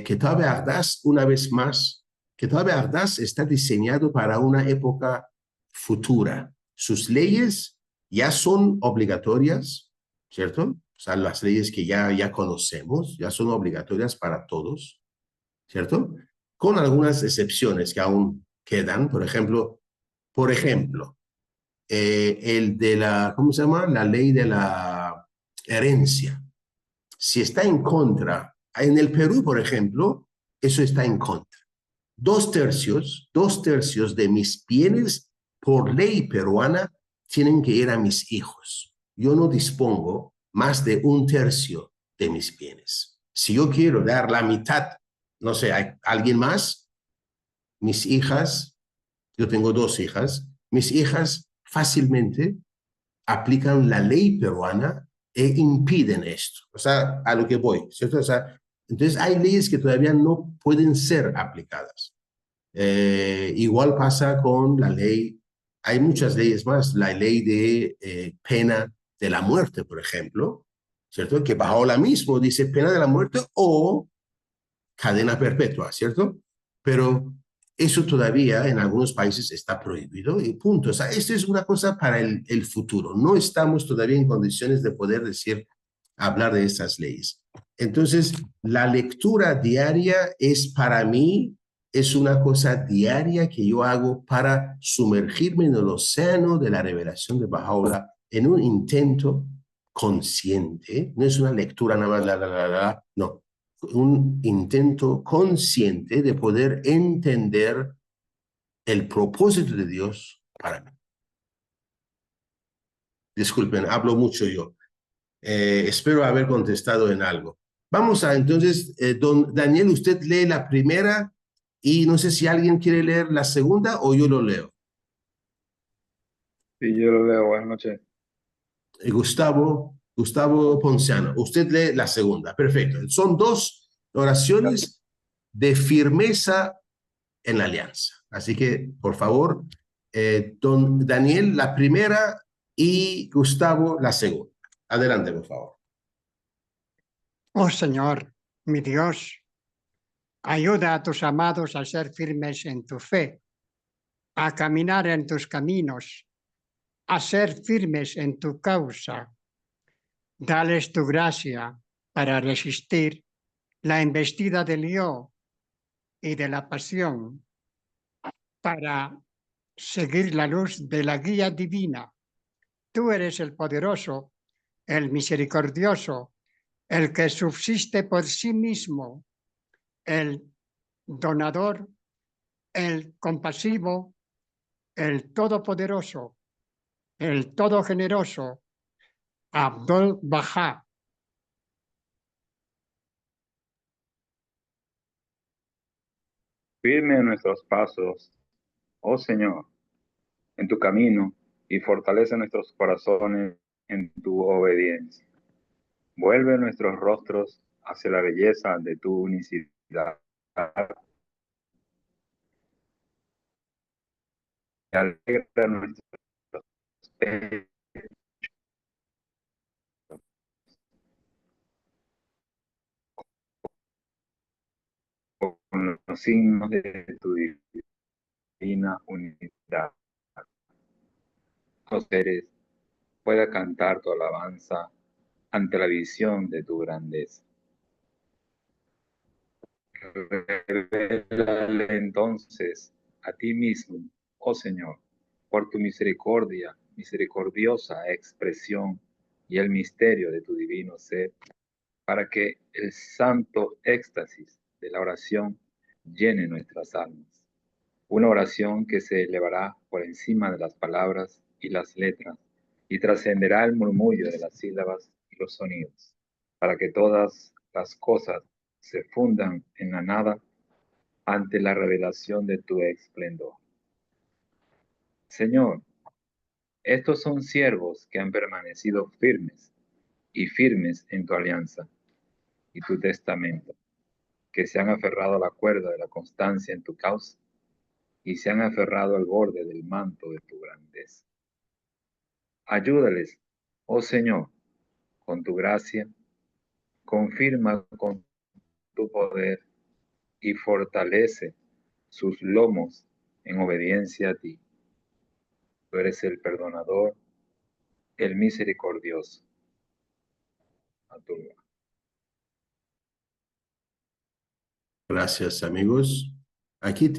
Kitab al-Aqdas, una vez más, Kitab al-Aqdas está diseñado para una época futura. Sus leyes ya son obligatorias, ¿cierto? O sea, las leyes que ya conocemos ya son obligatorias para todos, ¿cierto? Con algunas excepciones que aún quedan. Por ejemplo, el de ¿cómo se llama? La ley de la herencia. Si está en contra, en el Perú, por ejemplo, eso está en contra. 2/3 de mis bienes por ley peruana tienen que ir a mis hijos. Yo no dispongo más de 1/3 de mis bienes. Si yo quiero dar la mitad, no sé, ¿hay alguien más? Mis hijas, yo tengo 2 hijas, mis hijas fácilmente aplican la ley peruana e impiden esto. O sea, a lo que voy, ¿cierto? O sea, entonces hay leyes que todavía no pueden ser aplicadas. Igual pasa con la ley, hay muchas leyes más, la ley de pena de la muerte, por ejemplo, ¿cierto? Que Baha'u'lláh mismo dice pena de la muerte o cadena perpetua, ¿cierto? Pero eso todavía en algunos países está prohibido y punto. O sea, esto es una cosa para el futuro. No estamos todavía en condiciones de poder hablar de estas leyes. Entonces, la lectura diaria es para mí, es una cosa diaria que yo hago para sumergirme en el océano de la revelación de Baha'u'lláh en un intento consciente. No es una lectura nada más, no. Un intento consciente de poder entender el propósito de Dios para mí. Disculpen, hablo mucho yo. Espero haber contestado en algo. Vamos a entonces, don Daniel, usted lee la primera y no sé si alguien quiere leer la segunda o yo lo leo. Sí, yo lo leo. Buenas noches. Gustavo Ponciano, usted lee la segunda. Perfecto. Son 2 oraciones de firmeza en la alianza. Así que, por favor, don Daniel, la primera y Gustavo, la segunda. Adelante, por favor. Oh Señor, mi Dios, ayuda a tus amados a ser firmes en tu fe, a caminar en tus caminos, a ser firmes en tu causa. Dales tu gracia para resistir la embestida del yo y de la pasión, para seguir la luz de la guía divina. Tú eres el poderoso, el misericordioso, el que subsiste por sí mismo, el donador, el compasivo, el todopoderoso, el todo generoso Abdul Baha. Firme nuestros pasos, oh Señor, en tu camino y fortalece nuestros corazones en tu obediencia. Vuelve nuestros rostros hacia la belleza de tu unicidad. Alegra nuestros pechos con los signos de tu divina unidad. Los seres pueda cantar tu alabanza ante la visión de tu grandeza. Revélale entonces a ti mismo, oh Señor, por tu misericordia, misericordiosa expresión y el misterio de tu divino ser, para que el santo éxtasis de la oración llene nuestras almas. Una oración que se elevará por encima de las palabras y las letras y trascenderá el murmullo de las sílabas y los sonidos, para que todas las cosas se fundan en la nada ante la revelación de tu esplendor. Señor, estos son siervos que han permanecido firmes en tu alianza y tu testamento, que se han aferrado a la cuerda de la constancia en tu causa y se han aferrado al borde del manto de tu grandeza. Ayúdales, oh Señor, con tu gracia, confirma con tu poder y fortalece sus lomos en obediencia a ti. Tú eres el perdonador, el misericordioso. Abdul. Gracias, amigos. Aquí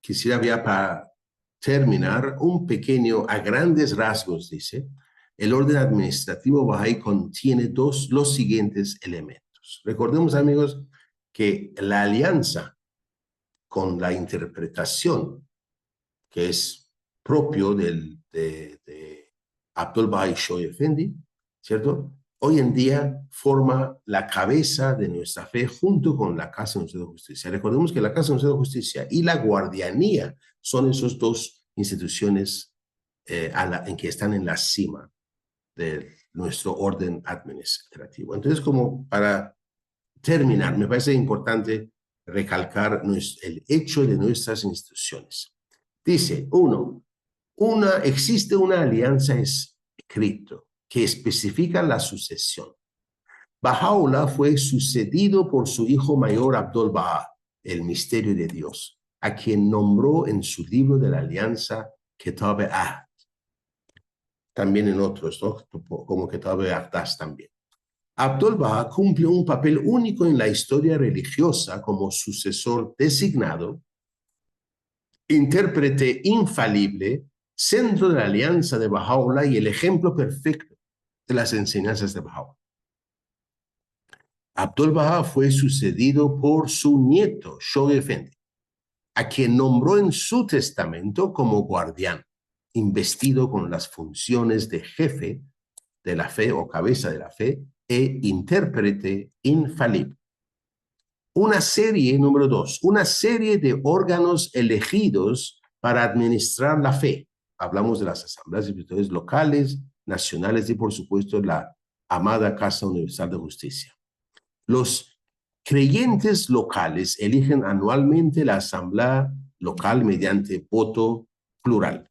quisiera ya para terminar, un pequeño, a grandes rasgos, dice, el orden administrativo Bahá'í contiene los siguientes elementos. Recordemos, amigos, que la alianza con la interpretación que es propio de Abdul Baha Shoy Effendi, ¿cierto? Hoy en día forma la cabeza de nuestra fe junto con la Casa Universal de Justicia. Recordemos que la Casa Universal de Justicia y la Guardianía son esas dos instituciones en que están en la cima de nuestro orden administrativo. Entonces, como para terminar, me parece importante recalcar el hecho de nuestras instituciones. Dice, existe una alianza escrita que especifica la sucesión. Baha'u'llah fue sucedido por su hijo mayor Abdul Baha, el misterio de Dios, a quien nombró en su libro de la alianza Kitab-e-Ahd. También en otros, ¿no? Como Kitab-e-Aqdas también. Abdul Baha cumple un papel único en la historia religiosa como sucesor designado, intérprete infalible, centro de la alianza de Baha'u'llah y el ejemplo perfecto de las enseñanzas de Baha'u'llah. Abdul Baha fue sucedido por su nieto, Shoy Effendi, a quien nombró en su testamento como guardián, investido con las funciones de jefe de la fe o cabeza de la fe e intérprete infalible. Número 2, una serie de órganos elegidos para administrar la fe. Hablamos de las asambleas espirituales locales, nacionales y, por supuesto, la amada Casa Universal de Justicia. Los creyentes locales eligen anualmente la asamblea local mediante voto plural.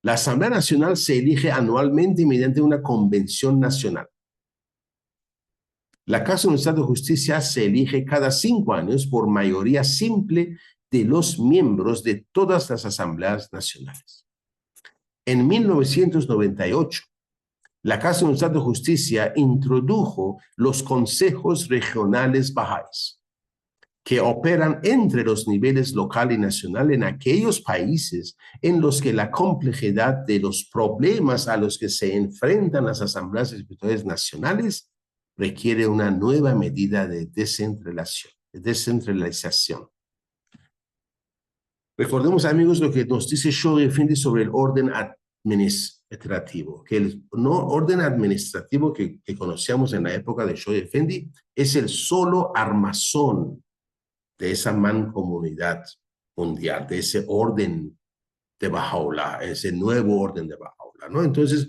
La Asamblea Nacional se elige anualmente mediante una convención nacional. La Casa Universal de Justicia se elige cada 5 años por mayoría simple de los miembros de todas las asambleas nacionales. En 1998, la Casa Universal de Justicia introdujo los consejos regionales bahá'ís, que operan entre los niveles local y nacional en aquellos países en los que la complejidad de los problemas a los que se enfrentan las asambleas espirituales nacionales requiere una nueva medida de descentralización. Recordemos, amigos, lo que nos dice Shoghi Effendi sobre el orden administrativo, que el orden administrativo que conocíamos en la época de Shoghi Effendi es el solo armazón de esa mancomunidad mundial, de ese orden de Baha'u'lláh, ese nuevo orden de Baha'u'lláh, ¿no? Entonces,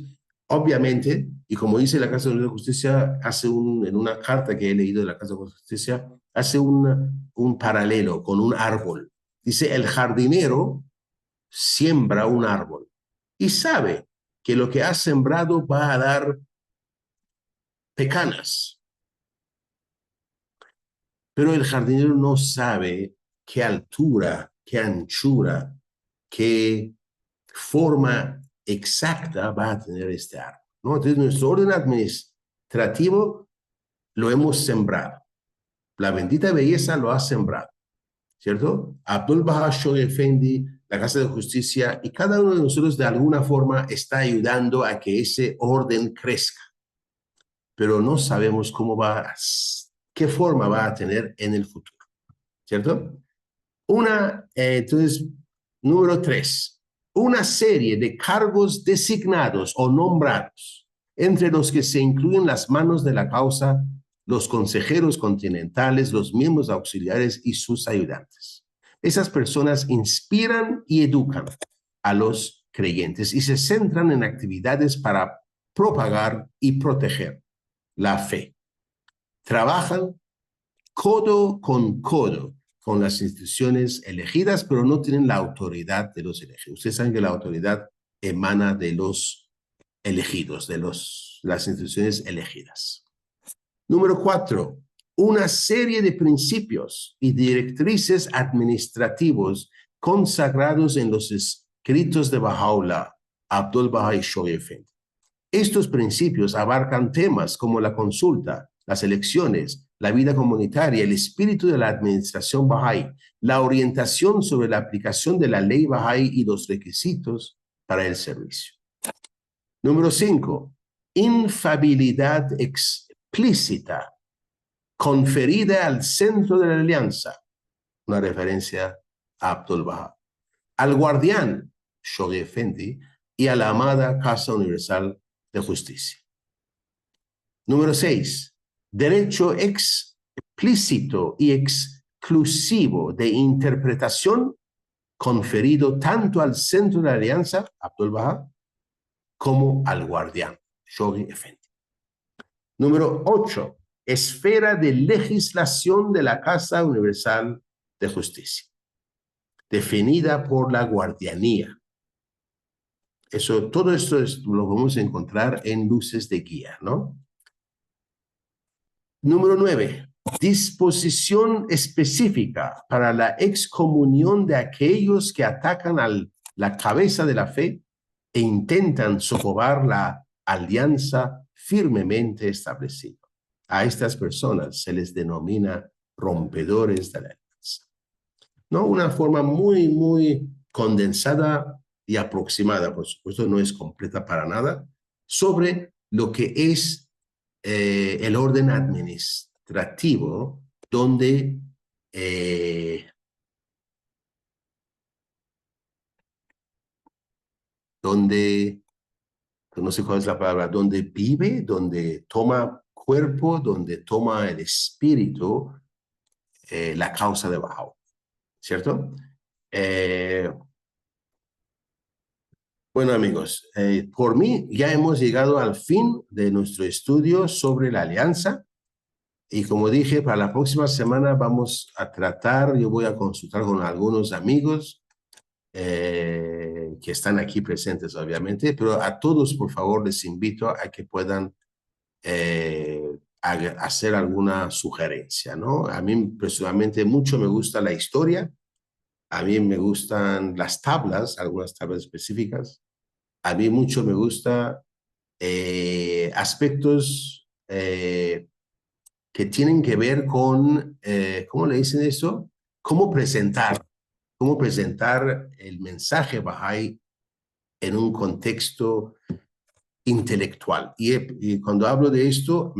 obviamente, y como dice la Casa de Justicia, en una carta que he leído de la Casa de Justicia, hace un paralelo con un árbol. Dice, el jardinero siembra un árbol y sabe que lo que ha sembrado va a dar pecanas. Pero el jardinero no sabe qué altura, qué anchura, qué forma exacta va a tener este árbol, ¿no? Entonces, nuestro orden administrativo lo hemos sembrado. La bendita belleza lo ha sembrado, ¿cierto? Abdul Baha Shoghi Effendi, la Casa de Justicia, y cada uno de nosotros de alguna forma está ayudando a que ese orden crezca. Pero no sabemos qué forma va a tener en el futuro, ¿cierto? Entonces, número 3, una serie de cargos designados o nombrados, entre los que se incluyen las manos de la causa, los consejeros continentales, los miembros auxiliares y sus ayudantes. Esas personas inspiran y educan a los creyentes y se centran en actividades para propagar y proteger la fe. Trabajan codo con las instituciones elegidas, pero no tienen la autoridad de los elegidos. Ustedes saben que la autoridad emana de los elegidos, de las instituciones elegidas. Número 4, una serie de principios y directrices administrativos consagrados en los escritos de Baha'u'lláh, Abdul Baha y Shoghi Effendi. Estos principios abarcan temas como la consulta, las elecciones, la vida comunitaria, el espíritu de la administración Bahá'í, la orientación sobre la aplicación de la ley Bahá'í y los requisitos para el servicio. Número 5, infabilidad explícita conferida al centro de la alianza, una referencia a Abdul Baha, al guardián Shoghi Effendi y a la amada Casa Universal de Justicia. Número 6, derecho explícito y exclusivo de interpretación conferido tanto al centro de la alianza, Abdul Baha, como al guardián, Shoghi Effendi. Número 8, esfera de legislación de la Casa Universal de Justicia, definida por la guardianía. Todo esto lo vamos a encontrar en luces de guía, ¿no? Número 9, disposición específica para la excomunión de aquellos que atacan a la cabeza de la fe e intentan socavar la alianza firmemente establecida. A estas personas se les denomina rompedores de la alianza. ¿No? Una forma muy, muy condensada y aproximada, por supuesto, no es completa para nada, sobre lo que es el orden administrativo donde no sé cuál es la palabra, donde vive, donde toma cuerpo, donde toma el espíritu, la causa de Baha'u'lláh, ¿cierto? Bueno, amigos, por mí ya hemos llegado al fin de nuestro estudio sobre la alianza. Y como dije, para la próxima semana vamos a tratar, yo voy a consultar con algunos amigos que están aquí presentes, obviamente, pero a todos, por favor, les invito a que puedan hacer alguna sugerencia, ¿no? A mí personalmente mucho me gusta la historia, a mí me gustan las tablas, algunas tablas específicas. A mí mucho me gusta aspectos que tienen que ver con, ¿cómo le dicen eso? Cómo presentar el mensaje Bahá'í en un contexto intelectual. Y cuando hablo de esto,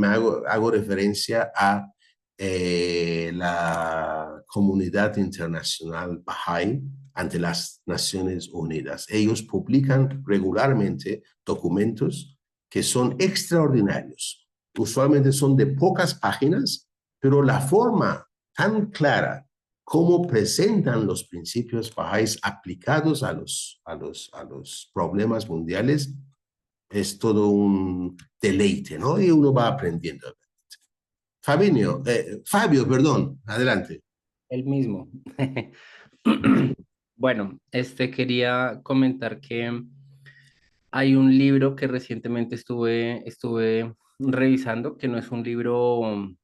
hago referencia a la comunidad internacional Bahá'í, ante las Naciones Unidas. Ellos publican regularmente documentos que son extraordinarios. Usualmente son de pocas páginas, pero la forma tan clara como presentan los principios bahá'ís aplicados a los problemas mundiales es todo un deleite, ¿no? Y uno va aprendiendo. Fabio, perdón, adelante. El mismo. Bueno, quería comentar que hay un libro que recientemente estuve revisando, que no es un libro,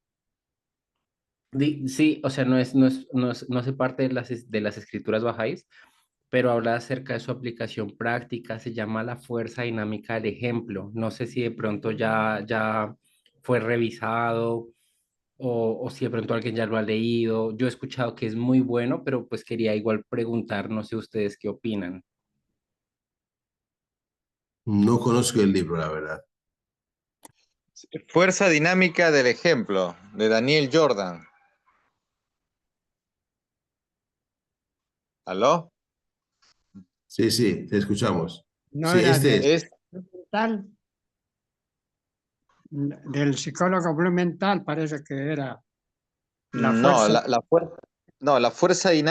sí, o sea, no hace parte de las escrituras bahá'ís, pero habla acerca de su aplicación práctica, se llama La fuerza dinámica del ejemplo. No sé si de pronto ya fue revisado o si de pronto alguien ya lo ha leído. Yo he escuchado que es muy bueno, pero pues quería igual preguntar, no sé ustedes qué opinan. No conozco el libro, la verdad. Fuerza dinámica del ejemplo, de Daniel Jordan. ¿Aló? Sí, sí, te escuchamos. No Sí, era este es. Blumenthal, del psicólogo Blumenthal, parece que era la No, fuerza. la fuerza dinámica